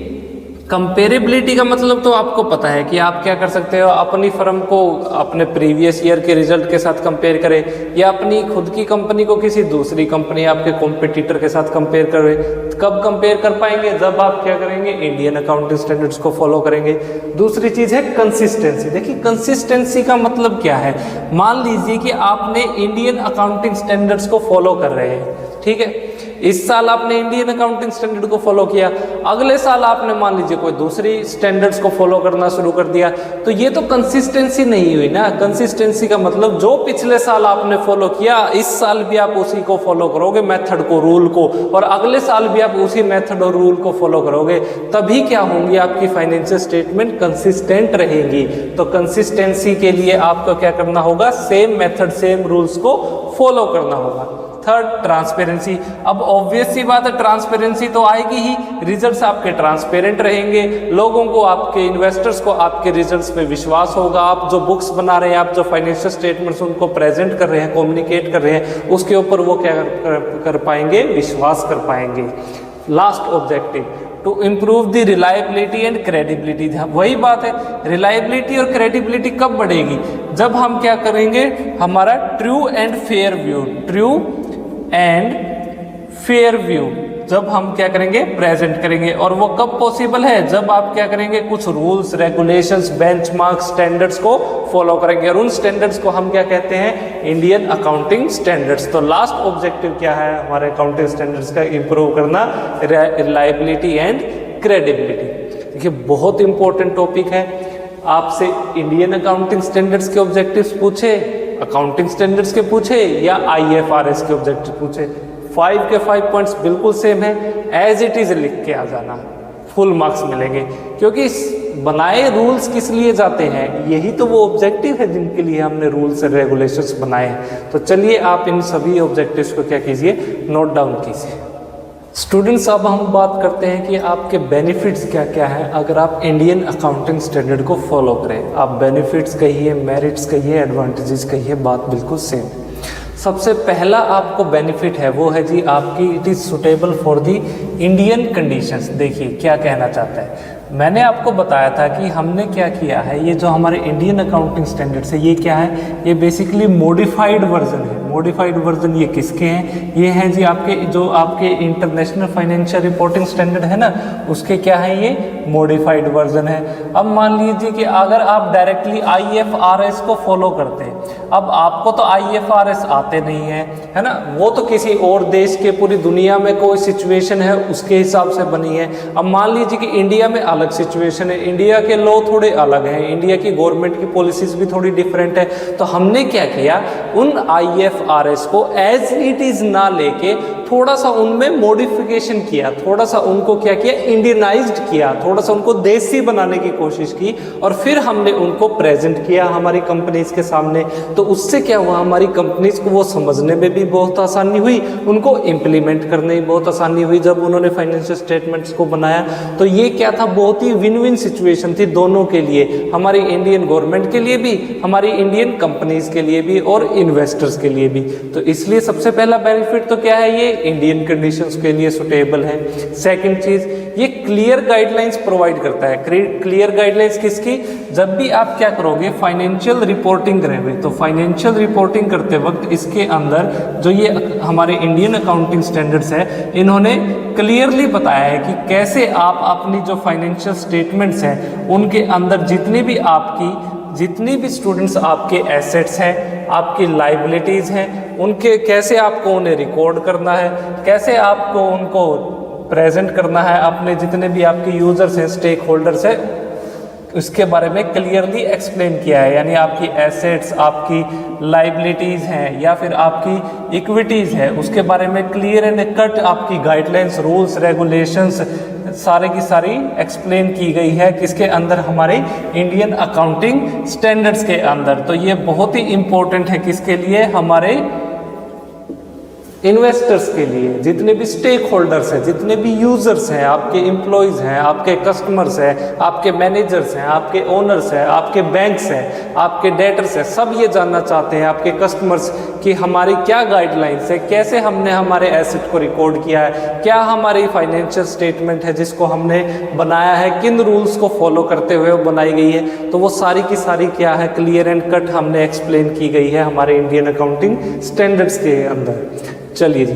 कंपेरेबिलिटी का मतलब तो आपको पता है कि आप क्या कर सकते हो, अपनी फर्म को अपने प्रीवियस ईयर के रिजल्ट के साथ कंपेयर करें, या अपनी खुद की कंपनी को किसी दूसरी कंपनी आपके कॉम्पिटिटर के साथ कंपेयर करें। कब कंपेयर कर पाएंगे, जब आप क्या करेंगे, इंडियन अकाउंटिंग स्टैंडर्ड्स को फॉलो करेंगे। दूसरी चीज़ है कंसिस्टेंसी। देखिए कंसिस्टेंसी का मतलब क्या है, मान लीजिए कि आपने इंडियन अकाउंटिंग स्टैंडर्ड्स को फॉलो कर रहे हैं, ठीक है, इस साल आपने इंडियन अकाउंटिंग स्टैंडर्ड को फॉलो किया, अगले साल आपने मान लीजिए कोई दूसरी स्टैंडर्ड्स को फॉलो करना शुरू कर दिया, तो ये तो कंसिस्टेंसी नहीं हुई ना। कंसिस्टेंसी का मतलब जो पिछले साल आपने फॉलो किया, इस साल भी आप उसी को फॉलो करोगे, मेथड को, रूल को, और अगले साल भी आप उसी मेथड और रूल को फॉलो करोगे, तभी क्या होंगी, आपकी फाइनेंशियल स्टेटमेंट कंसिस्टेंट रहेगी। तो कंसिस्टेंसी के लिए आपको क्या करना होगा, सेम मेथड, सेम रूल्स को फॉलो करना होगा। Third, transparency. अब ऑब्वियस सी बात है, ट्रांसपेरेंसी तो आएगी ही, रिजल्ट्स आपके ट्रांसपेरेंट रहेंगे, लोगों को, आपके इन्वेस्टर्स को आपके रिजल्ट्स पे विश्वास होगा। आप जो बुक्स बना रहे हैं, आप जो फाइनेंशियल स्टेटमेंट्स उनको प्रेजेंट कर रहे हैं, कम्युनिकेट कर रहे हैं, उसके ऊपर वो क्या कर पाएंगे, विश्वास कर पाएंगे। Last objective, to improve the reliability and credibility. वही बात है, रिलायबिलिटी और क्रेडिबिलिटी कब बढ़ेगी, जब हम क्या करेंगे, हमारा true and fair view, true and fair view जब हम क्या करेंगे, प्रेजेंट करेंगे। और वो कब पॉसिबल है, जब आप क्या करेंगे, कुछ रूल्स रेगुलेशंस बेंचमार्क स्टैंडर्ड्स को फॉलो करेंगे। और उन स्टैंडर्ड्स को हम क्या कहते हैं, इंडियन अकाउंटिंग स्टैंडर्ड्स। तो लास्ट ऑब्जेक्टिव क्या है हमारे अकाउंटिंग स्टैंडर्ड्स का, इंप्रूव करना रिलायबिलिटी एंड क्रेडिबिलिटी। देखिए बहुत इंपॉर्टेंट टॉपिक है। आपसे इंडियन अकाउंटिंग स्टैंडर्ड्स के ऑब्जेक्टिव्स पूछे, अकाउंटिंग स्टैंडर्ड्स के पूछे या IFRS के ऑब्जेक्टिव पूछे, 5 के 5 पॉइंट्स बिल्कुल सेम है, एज इट इज लिख के आ जाना, फुल मार्क्स मिलेंगे। क्योंकि बनाए रूल्स किस लिए जाते हैं, यही तो वो ऑब्जेक्टिव है जिनके लिए हमने रूल्स एंड रेगुलेशंस बनाए हैं। तो चलिए आप इन सभी ऑब्जेक्टिव्स को क्या कीजिए, नोट डाउन कीजिए। स्टूडेंट्स अब हम बात करते हैं कि आपके बेनिफिट्स क्या क्या हैं अगर आप इंडियन अकाउंटिंग स्टैंडर्ड को फॉलो करें। आप बेनिफिट्स कहिए, मेरिट्स कहिए, एडवांटेजेस कहिए, बात बिल्कुल सेम है। सबसे पहला आपको बेनिफिट है वो है जी आपकी, it is suitable for the Indian conditions. देखिए क्या कहना चाहता है, मैंने आपको बताया था कि हमने क्या किया है, ये जो हमारे इंडियन अकाउंटिंग स्टैंडर्ड्स है ये क्या है, ये बेसिकली मॉडिफाइड वर्जन है। मॉडिफाइड वर्जन ये किसके हैं, ये हैं जी आपके जो आपके इंटरनेशनल फाइनेंशियल रिपोर्टिंग स्टैंडर्ड है ना, उसके क्या है, ये मॉडिफाइड वर्जन है। अब मान लीजिए कि अगर आप डायरेक्टली IFRS को फॉलो करते हैं, अब आपको तो IFRS आते नहीं है ना, वो तो किसी और देश के, पूरी दुनिया में कोई सिचुएशन है उसके हिसाब से बनी है। अब मान लीजिए कि इंडिया में अलग सिचुएशन है, इंडिया के लॉ थोड़े अलग हैं, इंडिया की गवर्नमेंट की पॉलिसीज भी थोड़ी डिफरेंट है। तो हमने क्या किया, उन IFRS को एज इट इज ना लेके थोड़ा सा उनमें मॉडिफिकेशन किया, थोड़ा सा उनको क्या किया, इंडियनाइज्ड किया, थोड़ा सा उनको देसी बनाने की कोशिश की और फिर हमने उनको प्रेजेंट किया हमारी कंपनीज के सामने। तो उससे क्या हुआ, हमारी कंपनीज को वो समझने में भी बहुत आसानी हुई, उनको इम्प्लीमेंट करने में बहुत आसानी हुई जब उन्होंने फाइनेंशियल स्टेटमेंट्स को बनाया। तो ये क्या था, बहुत ही विन विन सिचुएशन थी दोनों के लिए, हमारी इंडियन गवर्नमेंट के लिए भी, हमारी इंडियन कंपनीज के लिए भी और इन्वेस्टर्स के लिए भी। तो इसलिए सबसे पहला बेनिफिट तो क्या है, ये इंडियन कंडीशंस के लिए सुटेबल है। सेकंड चीज, ये क्लियर गाइडलाइंस प्रोवाइड करता है। क्लियर गाइडलाइंस किसकी, जब भी आप क्या करोगे, फाइनेंशियल रिपोर्टिंग करोगे, तो फाइनेंशियल रिपोर्टिंग करते वक्त इसके अंदर जो ये हमारे इंडियन अकाउंटिंग स्टैंडर्ड्स है, इन्होंने क्लियरली बताया है कि कैसे आप अपनी जो फाइनेंशियल स्टेटमेंट्स हैं उनके अंदर जितनी भी स्टूडेंट्स आपके एसेट्स हैं, आपकी लाइबिलिटीज़ हैं, उनके कैसे आपको उन्हें रिकॉर्ड करना है, कैसे आपको उनको प्रेजेंट करना है, अपने जितने भी आपके यूजर्स हैं, स्टेक होल्डर्स हैं, उसके बारे में क्लियरली एक्सप्लेन किया है। यानी आपकी एसेट्स, आपकी लाइबिलिटीज़ हैं या फिर आपकी इक्विटीज़ है, उसके बारे में क्लियर एंड कट आपकी गाइडलाइंस, रूल्स, रेगुलेशंस सारे की सारी एक्सप्लेन की गई है किसके अंदर, हमारे इंडियन अकाउंटिंग स्टैंडर्ड्स के अंदर। तो ये बहुत ही इंपॉर्टेंट है किसके लिए, हमारे इन्वेस्टर्स के लिए, जितने भी स्टेक होल्डर्स हैं, जितने भी यूजर्स हैं, आपके एम्प्लॉयज़ हैं, आपके कस्टमर्स हैं, आपके मैनेजर्स हैं, आपके ओनर्स हैं, आपके बैंक्स हैं, आपके डेटर्स हैं, सब ये जानना चाहते हैं, आपके कस्टमर्स, कि हमारी क्या गाइडलाइंस है, कैसे हमने हमारे एसेट को रिकॉर्ड किया है, क्या हमारी फाइनेंशियल स्टेटमेंट है जिसको हमने बनाया है, किन रूल्स को फॉलो करते हुए वो बनाई गई है। तो वो सारी की सारी क्या है, क्लियर एंड कट हमने एक्सप्लेन की गई है हमारे इंडियन अकाउंटिंग स्टैंडर्ड्स के अंदर। चलिए जी,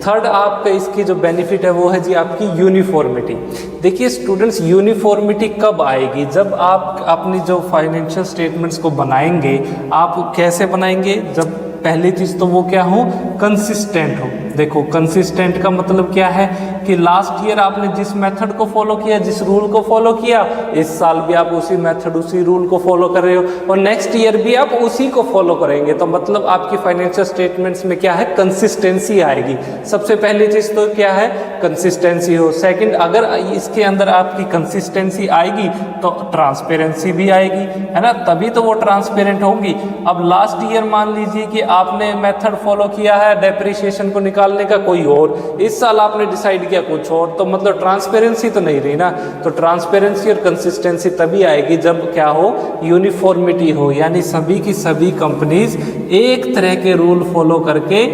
थर्ड आपका इसकी जो बेनिफिट है वो है जी आपकी यूनिफॉर्मिटी। देखिए स्टूडेंट्स, यूनिफॉर्मिटी कब आएगी, जब आप अपनी जो फाइनेंशियल स्टेटमेंट्स को बनाएंगे, आप कैसे बनाएंगे, जब पहली चीज़ तो वो क्या हो, कंसिस्टेंट हो। देखो कंसिस्टेंट का मतलब क्या है कि लास्ट ईयर आपने जिस मेथड को फॉलो किया, जिस रूल को फॉलो किया, इस साल भी आप उसी मेथड, उसी रूल को फॉलो कर रहे हो और नेक्स्ट ईयर भी आप उसी को फॉलो करेंगे। तो मतलब आपकी फाइनेंशियल स्टेटमेंट्स में क्या है, कंसिस्टेंसी आएगी। सबसे पहली चीज़ तो क्या है, कंसिस्टेंसी हो। सेकंड, अगर इसके अंदर आपकी कंसिस्टेंसी आएगी तो ट्रांसपेरेंसी भी आएगी, है ना, तभी तो वो ट्रांसपेरेंट होंगी। अब लास्ट ईयर मान लीजिए कि आपने मेथड फॉलो किया है डेप्रिसिएशन को निकालने का कोई और, इस साल आपने डिसाइड किया कुछ और, तो मतलब ट्रांसपेरेंसी तो नहीं रही ना। तो ट्रांसपेरेंसी और कंसिस्टेंसी तभी आएगी जब क्या हो, यूनिफॉर्मिटी हो, यानी सभी की सभी कंपनीज एक तरह के रूल फॉलो करके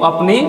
अपनी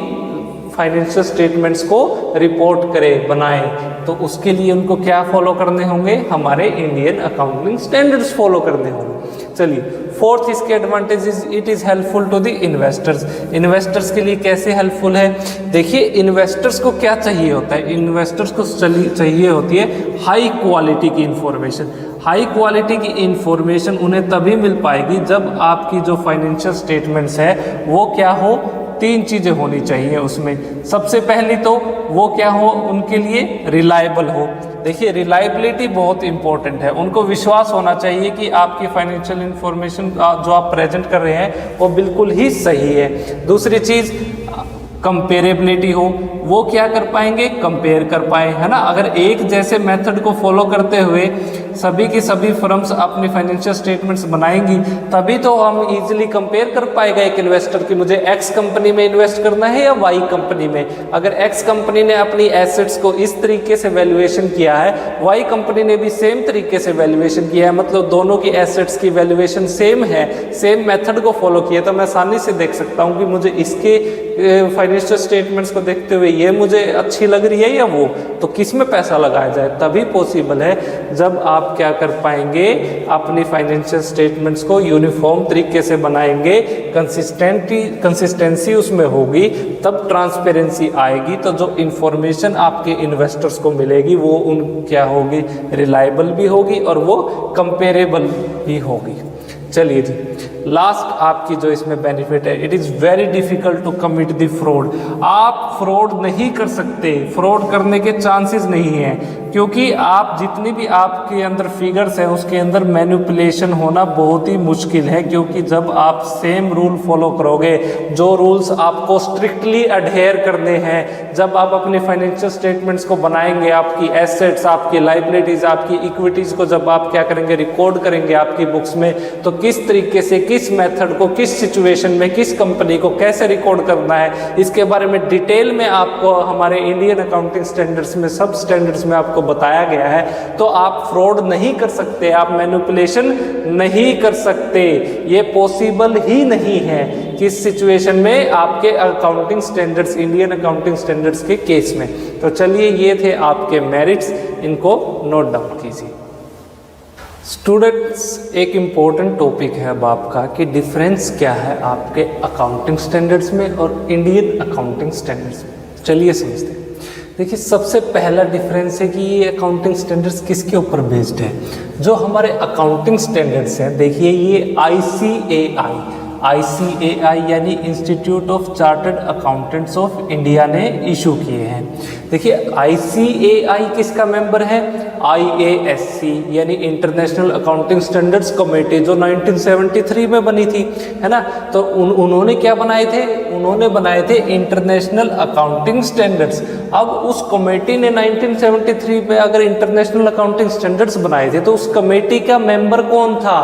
फाइनेंशियल स्टेटमेंट्स को रिपोर्ट करें, बनाएं। तो उसके लिए उनको क्या फॉलो करने होंगे, हमारे इंडियन अकाउंटिंग स्टैंडर्ड्स फॉलो करने होंगे। चलिए, फोर्थ इसके advantage it is helpful to the investors. Investors के लिए कैसे हेल्पफुल है? देखिए, इन्वेस्टर्स को क्या चाहिए होता है? इन्वेस्टर्स को चाहिए होती है हाई क्वालिटी की इंफॉर्मेशन। हाई क्वालिटी की इंफॉर्मेशन उन्हें तभी मिल पाएगी जब आपकी जो फाइनेंशियल स्टेटमेंट्स है वो क्या हो, 3 चीज़ें होनी चाहिए उसमें। सबसे पहली तो वो क्या हो, उनके लिए रिलायबल हो। देखिए, रिलायबिलिटी बहुत इंपॉर्टेंट है। उनको विश्वास होना चाहिए कि आपकी फाइनेंशियल इंफॉर्मेशन जो आप प्रेजेंट कर रहे हैं वो बिल्कुल ही सही है। दूसरी चीज़ कंपेरेबिलिटी हो, वो क्या कर पाएंगे, कंपेयर कर पाए, है ना। अगर एक जैसे मेथड को फॉलो करते हुए सभी की सभी फर्म्स अपनी फाइनेंशियल स्टेटमेंट्स बनाएंगी तभी तो हम इजीली कंपेयर कर पाएगा एक इन्वेस्टर कि मुझे एक्स कंपनी में इन्वेस्ट करना है या वाई कंपनी में। अगर एक्स कंपनी ने अपनी एसेट्स को इस तरीके से वैल्यूएशन किया है, वाई कंपनी ने भी सेम तरीके से वैल्यूएशन किया है, मतलब दोनों की एसेट्स की वैल्यूएशन सेम है, सेम मेथड को फॉलो किया, तो मैं आसानी से देख सकता हूँ कि मुझे इसके फाइनेंशियल स्टेटमेंट्स को देखते हुए ये मुझे अच्छी लग रही है या वो, तो किस में पैसा लगाया जाए। तभी पॉसिबल है जब आप क्या कर पाएंगे, अपनी फाइनेंशियल स्टेटमेंट्स को यूनिफॉर्म तरीके से बनाएंगे, कंसिस्टेंसी उसमें होगी, तब ट्रांसपेरेंसी आएगी। तो जो इंफॉर्मेशन आपके इन्वेस्टर्स को मिलेगी वो उन क्या होगी, रिलायबल भी होगी और वो कंपेरेबल भी होगी। चलिए जी, लास्ट आपकी जो इसमें बेनिफिट है, it is very difficult to commit the fraud. आप फ्रॉड नहीं कर सकते, फ्रॉड करने के चांसेस नहीं हैं, क्योंकि आप जितनी भी आपके अंदर फिगर्स हैं उसके अंदर मैनिपुलेशन होना बहुत ही मुश्किल है। क्योंकि जब आप सेम रूल फॉलो करोगे, जो रूल्स आपको स्ट्रिक्टली अडहेयर करने हैं, जब आप अपने फाइनेंशियल स्टेटमेंट्स को बनाएंगे, आपकी एसेट्स, आपकी लाइबिलिटीज़, आपकी इक्विटीज़ को जब आप क्या करेंगे, रिकॉर्ड करेंगे आपकी बुक्स में, तो किस तरीके से, किस मेथड को, किस सिचुएशन में, किस कंपनी को कैसे रिकॉर्ड करना है, इसके बारे में डिटेल में आपको हमारे इंडियन अकाउंटिंग स्टैंडर्ड्स में, सब स्टैंडर्ड्स में आपको बताया गया है। तो आप फ्रॉड नहीं कर सकते, आप मैनिपुलेशन नहीं कर सकते, ये पॉसिबल ही नहीं है किस सिचुएशन में, आपके accounting standards, Indian accounting standards के केस में। तो चलिए, ये थे आपके मेरिट्स, इनको नोट डाउन कीजिए। स्टूडेंट्स, एक इम्पोर्टेंट टॉपिक है अब आपका कि डिफरेंस क्या है आपके अकाउंटिंग स्टैंडर्ड्स में और इंडियन अकाउंटिंग स्टैंडर्ड्स में। चलिए समझते हैं। देखिए, सबसे पहला डिफरेंस है कि ये अकाउंटिंग स्टैंडर्ड्स किसके ऊपर बेस्ड है। जो हमारे अकाउंटिंग स्टैंडर्ड्स हैं, देखिए ये ICAI यानी institute of chartered accountants of India ने इशू किए हैं। देखिए, ICAI किसका मेंबर है, IASC यानी इंटरनेशनल अकाउंटिंग स्टैंडर्ड्स कमेटी, जो 1973 में बनी थी, है ना। तो उन्होंने क्या बनाए थे, उन्होंने बनाए थे इंटरनेशनल अकाउंटिंग स्टैंडर्ड्स। अब उस कमेटी ने 1973 में अगर इंटरनेशनल अकाउंटिंग स्टैंडर्ड्स बनाए थे, तो उस कमेटी का मेंबर कौन था,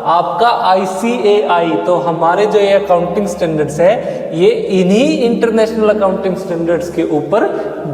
आपका ICAI। तो हमारे जो ये अकाउंटिंग स्टैंडर्ड्स है, ये इन्हीं इंटरनेशनल अकाउंटिंग स्टैंडर्ड्स के ऊपर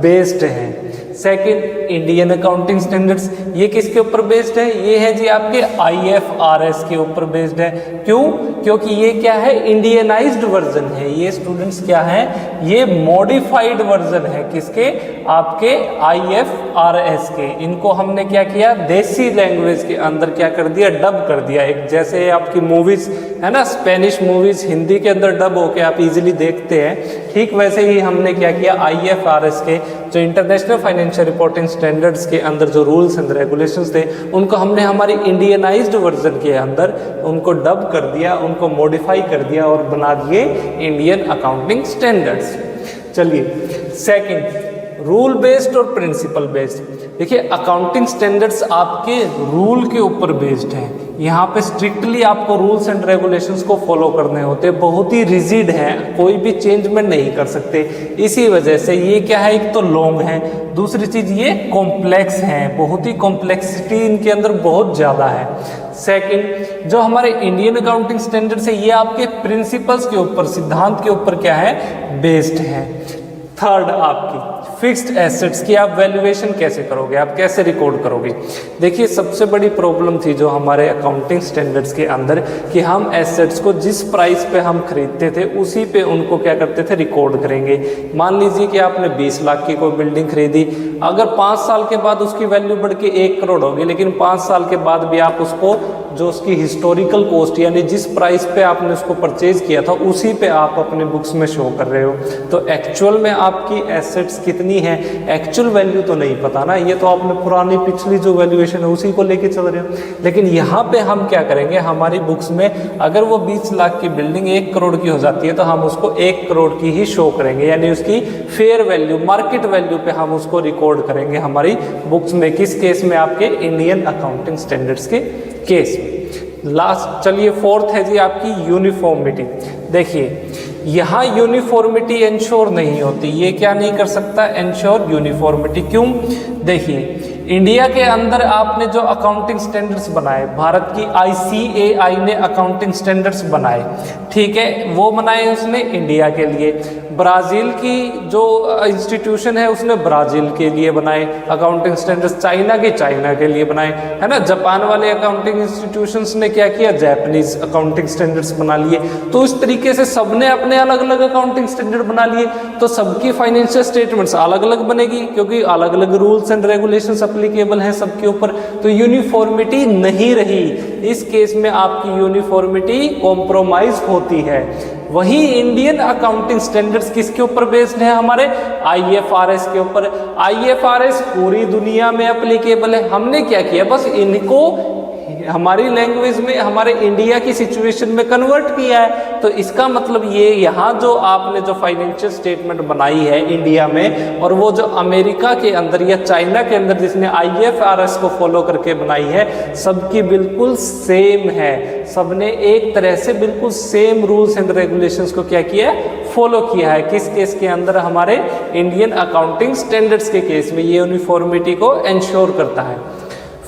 बेस्ड है। सेकंड, इंडियन अकाउंटिंग स्टैंडर्ड्स, ये किसके ऊपर बेस्ड है, ये है जी आपके IFRS के ऊपर बेस्ड है। क्यों, क्योंकि ये क्या है, इंडियनाइज्ड वर्जन है। ये स्टूडेंट्स क्या है, ये मॉडिफाइड वर्जन है किसके, आपके IFRS के। इनको हमने क्या किया, देसी लैंग्वेज के अंदर क्या कर दिया, डब कर दिया। एक जैसे आपकी मूवीज है ना, स्पेनिश मूवीज हिंदी के अंदर डब होके आप इजीली देखते हैं, ठीक वैसे ही हमने क्या किया, IFRS के जो इंटरनेशनल फाइनेंशियल रिपोर्टिंग स्टैंडर्ड्स के अंदर जो रूल्स एंड रेगुलेशंस थे, उनको हमने हमारी इंडियनाइज्ड वर्जन के अंदर उनको डब कर दिया, उनको मॉडिफाई कर दिया और बना दिए इंडियन अकाउंटिंग स्टैंडर्ड्स। चलिए, सेकंड, रूल बेस्ड और प्रिंसिपल बेस्ड। देखिए, अकाउंटिंग स्टैंडर्ड्स आपके रूल के ऊपर बेस्ड है। यहाँ पे स्ट्रिक्टली आपको रूल्स एंड रेगुलेशंस को फॉलो करने होते हैं, बहुत ही रिजिड है, कोई भी चेंजमेंट नहीं कर सकते। इसी वजह से ये क्या है, एक तो लॉन्ग है, दूसरी चीज़ ये कॉम्प्लेक्स है, बहुत ही कॉम्प्लेक्सिटी इनके अंदर बहुत ज़्यादा है। सेकंड, जो हमारे इंडियन अकाउंटिंग स्टैंडर्ड्स है, ये आपके प्रिंसिपल्स के ऊपर, सिद्धांत के ऊपर क्या है, बेस्ड है। थर्ड, आपकी फिक्स्ड एसेट्स की आप वैल्यूएशन कैसे करोगे, आप कैसे रिकॉर्ड करोगे। देखिए, सबसे बड़ी प्रॉब्लम थी जो हमारे अकाउंटिंग स्टैंडर्ड्स के अंदर कि हम एसेट्स को जिस प्राइस पे हम खरीदते थे उसी पे उनको क्या करते थे, रिकॉर्ड करेंगे। मान लीजिए कि आपने 20 लाख की कोई बिल्डिंग खरीदी, अगर 5 साल के बाद उसकी वैल्यू बढ़ के 1 करोड़ होगी, लेकिन 5 साल के बाद भी आप उसको जो उसकी हिस्टोरिकल कॉस्ट यानी जिस प्राइस पे आपने उसको परचेज किया था उसी पे आप अपने बुक्स में शो कर रहे हो। तो एक्चुअल में आपकी एसेट्स कितनी है, एक्चुअल वैल्यू तो नहीं पता ना, ये तो आपने पुरानी पिछली जो वैल्यूएशन है उसी को लेके चल रहे हो। लेकिन यहाँ पे हम क्या करेंगे, हमारी बुक्स में अगर वो 20 लाख की बिल्डिंग 1 करोड़ की हो जाती है तो हम उसको 1 करोड़ की ही शो करेंगे, यानी उसकी फेयर वैल्यू, मार्केट वैल्यू पे हम उसको रिकॉर्ड करेंगे हमारी बुक्स में। किस केस में? आपके इंडियन अकाउंटिंग स्टैंडर्ड्स के केस में। लास्ट चलिए फोर्थ है जी आपकी यूनिफॉर्मिटी। देखिए यहाँ यूनिफॉर्मिटी इंश्योर नहीं होती, ये क्या नहीं कर सकता, इंश्योर यूनिफॉर्मिटी। क्यों? देखिए इंडिया के अंदर आपने जो अकाउंटिंग स्टैंडर्ड्स बनाए, भारत की ICAI ने अकाउंटिंग स्टैंडर्ड्स बनाए, ठीक है, वो बनाए उसने इंडिया के लिए। ब्राज़ील की जो इंस्टीट्यूशन है उसने ब्राज़ील के लिए बनाए अकाउंटिंग स्टैंडर्ड्स, चाइना के लिए बनाए, है ना। जापान वाले अकाउंटिंग इंस्टीट्यूशंस ने क्या किया, जापानीज अकाउंटिंग स्टैंडर्ड्स बना लिए। तो इस तरीके से सबने अपने अलग अलग अकाउंटिंग स्टैंडर्ड बना लिए, तो सबकी फाइनेंशियल स्टेटमेंट्स अलग अलग बनेगी क्योंकि अलग अलग रूल्स एंड रेगुलेशंस एप्लीकेबल हैं सबके ऊपर। तो यूनिफॉर्मिटी नहीं रही, इस केस में आपकी यूनिफॉर्मिटी कॉम्प्रोमाइज होती है। वही इंडियन अकाउंटिंग स्टैंडर्ड्स किसके ऊपर बेस्ड है, हमारे IFRS के ऊपर। IFRS पूरी दुनिया में एप्लीकेबल है, हमने क्या किया, बस इनको हमारी लैंग्वेज में, हमारे इंडिया की सिचुएशन में कन्वर्ट किया है। तो इसका मतलब ये, यहाँ जो आपने जो फाइनेंशियल स्टेटमेंट बनाई है इंडिया में, और वो जो अमेरिका के अंदर या चाइना के अंदर जिसने IFRS को फॉलो करके बनाई है, सबकी बिल्कुल सेम है। सबने एक तरह से बिल्कुल सेम रूल्स एंड रेगुलेशंस को क्या किया है, फॉलो किया है। किस केस के अंदर, हमारे इंडियन अकाउंटिंग स्टैंडर्ड्स के केस में ये यूनिफॉर्मिटी को इंश्योर करता है।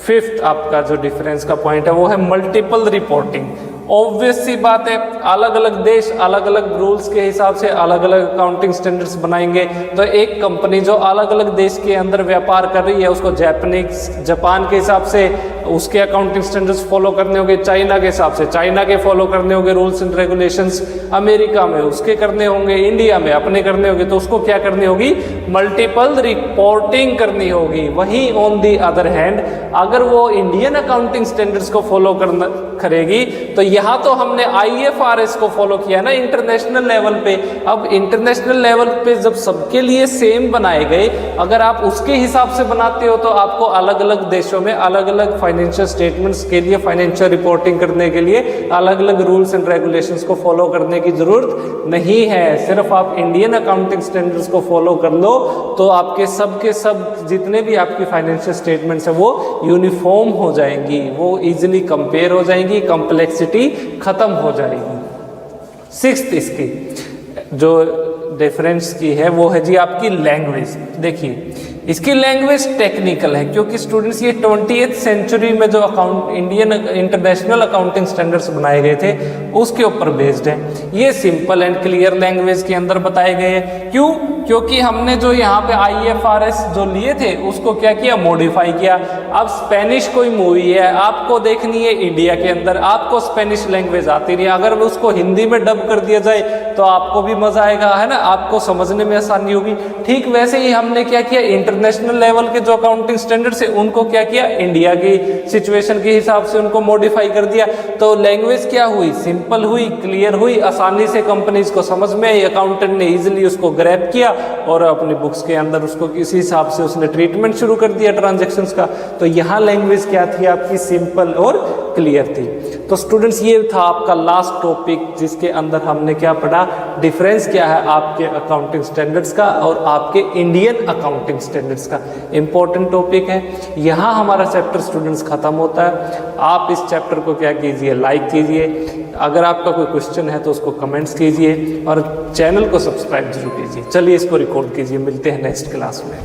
फिफ्थ आपका जो डिफरेंस का पॉइंट है वो है मल्टीपल रिपोर्टिंग। ऑब्वियस सी बात है, अलग अलग देश अलग अलग रूल्स के हिसाब से अलग अलग अकाउंटिंग स्टैंडर्ड्स बनाएंगे। तो एक कंपनी जो अलग अलग देश के अंदर व्यापार कर रही है उसको जापान के हिसाब से उसके अकाउंटिंग स्टैंडर्ड्स फॉलो करने होंगे, चाइना के हिसाब से चाइना के फॉलो करने होंगे रूल्स एंड रेगुलेशंस, अमेरिका में उसके करने होंगे, इंडिया में अपने करने होंगे। तो उसको क्या करनी होगी, मल्टीपल रिपोर्टिंग करनी होगी। वहीं ऑन दी अदर हैंड अगर वो इंडियन अकाउंटिंग स्टैंडर्ड्स को फॉलो करेगी, तो यहाँ तो हमने IFRS को फॉलो किया ना इंटरनेशनल लेवल पे। अब इंटरनेशनल लेवल पे जब सबके लिए सेम बनाए गए, अगर आप उसके हिसाब से बनाते हो तो आपको अलग अलग देशों में अलग अलग फाइनेंशियल स्टेटमेंट्स के लिए, फाइनेंशियल रिपोर्टिंग करने के लिए अलग अलग रूल्स एंड रेगुलेशंस को फॉलो करने की जरूरत नहीं है। सिर्फ आप इंडियन अकाउंटिंग स्टैंडर्ड्स को फॉलो कर लो तो आपके सब के सब जितने भी आपकी फाइनेंशियल स्टेटमेंट्स है वो यूनिफॉर्म हो जाएंगी, वो इजीली कंपेयर हो जाएंगी, कॉम्प्लेक्सिटी खत्म हो जाएगी। सिक्स्थ इसकी जो डिफरेंस की है वो है जी आपकी लैंग्वेज। देखिए इसकी लैंग्वेज टेक्निकल है क्योंकि स्टूडेंट्स ये 20th सेंचुरी में जो इंडियन इंटरनेशनल अकाउंटिंग स्टैंडर्ड्स बनाए गए थे उसके ऊपर बेस्ड है। ये सिंपल एंड क्लियर लैंग्वेज के अंदर बताए गए हैं। क्यों? क्योंकि हमने जो यहाँ पे IFRS जो लिए थे उसको क्या किया, मॉडिफाई किया। अब स्पेनिश कोई मूवी है आपको देखनी है इंडिया के अंदर, आपको स्पेनिश लैंग्वेज आती नहीं, अगर उसको हिंदी में डब कर दिया जाए तो आपको भी मजा आएगा, है ना, आपको समझने में आसानी होगी। ठीक वैसे ही हमने क्या किया, इंटरनेशनल लेवल के जो अकाउंटिंग स्टैंडर्ड्स है उनको क्या किया, इंडिया की सिचुएशन के हिसाब से उनको मॉडिफाई कर दिया। तो लैंग्वेज क्या हुई, सिंपल हुई, क्लियर हुई, आसानी से कंपनीज को समझ में आई, अकाउंटेंट ने इजीली उसको ग्रैब किया और अपनी बुक्स के अंदर उसको किसी हिसाब से उसने ट्रीटमेंट शुरू कर दिया ट्रांजैक्शंस का। तो यहाँ लैंग्वेज क्या थी आपकी, सिंपल और क्लियर थी। तो स्टूडेंट्स ये था आपका लास्ट टॉपिक जिसके अंदर हमने क्या पढ़ा, डिफरेंस क्या है आपके अकाउंटिंग स्टैंडर्ड्स का और आपके इंडियन अकाउंटिंग स्टैंडर्ड्स का। इंपॉर्टेंट टॉपिक है। यहाँ हमारा चैप्टर स्टूडेंट्स खत्म होता है। आप इस चैप्टर को क्या कीजिए, लाइक कीजिए। अगर आपका कोई क्वेश्चन है तो उसको कमेंट्स कीजिए और चैनल को सब्सक्राइब जरूर कीजिए। चलिए इसको रिकॉर्ड कीजिए, मिलते हैं नेक्स्ट क्लास में।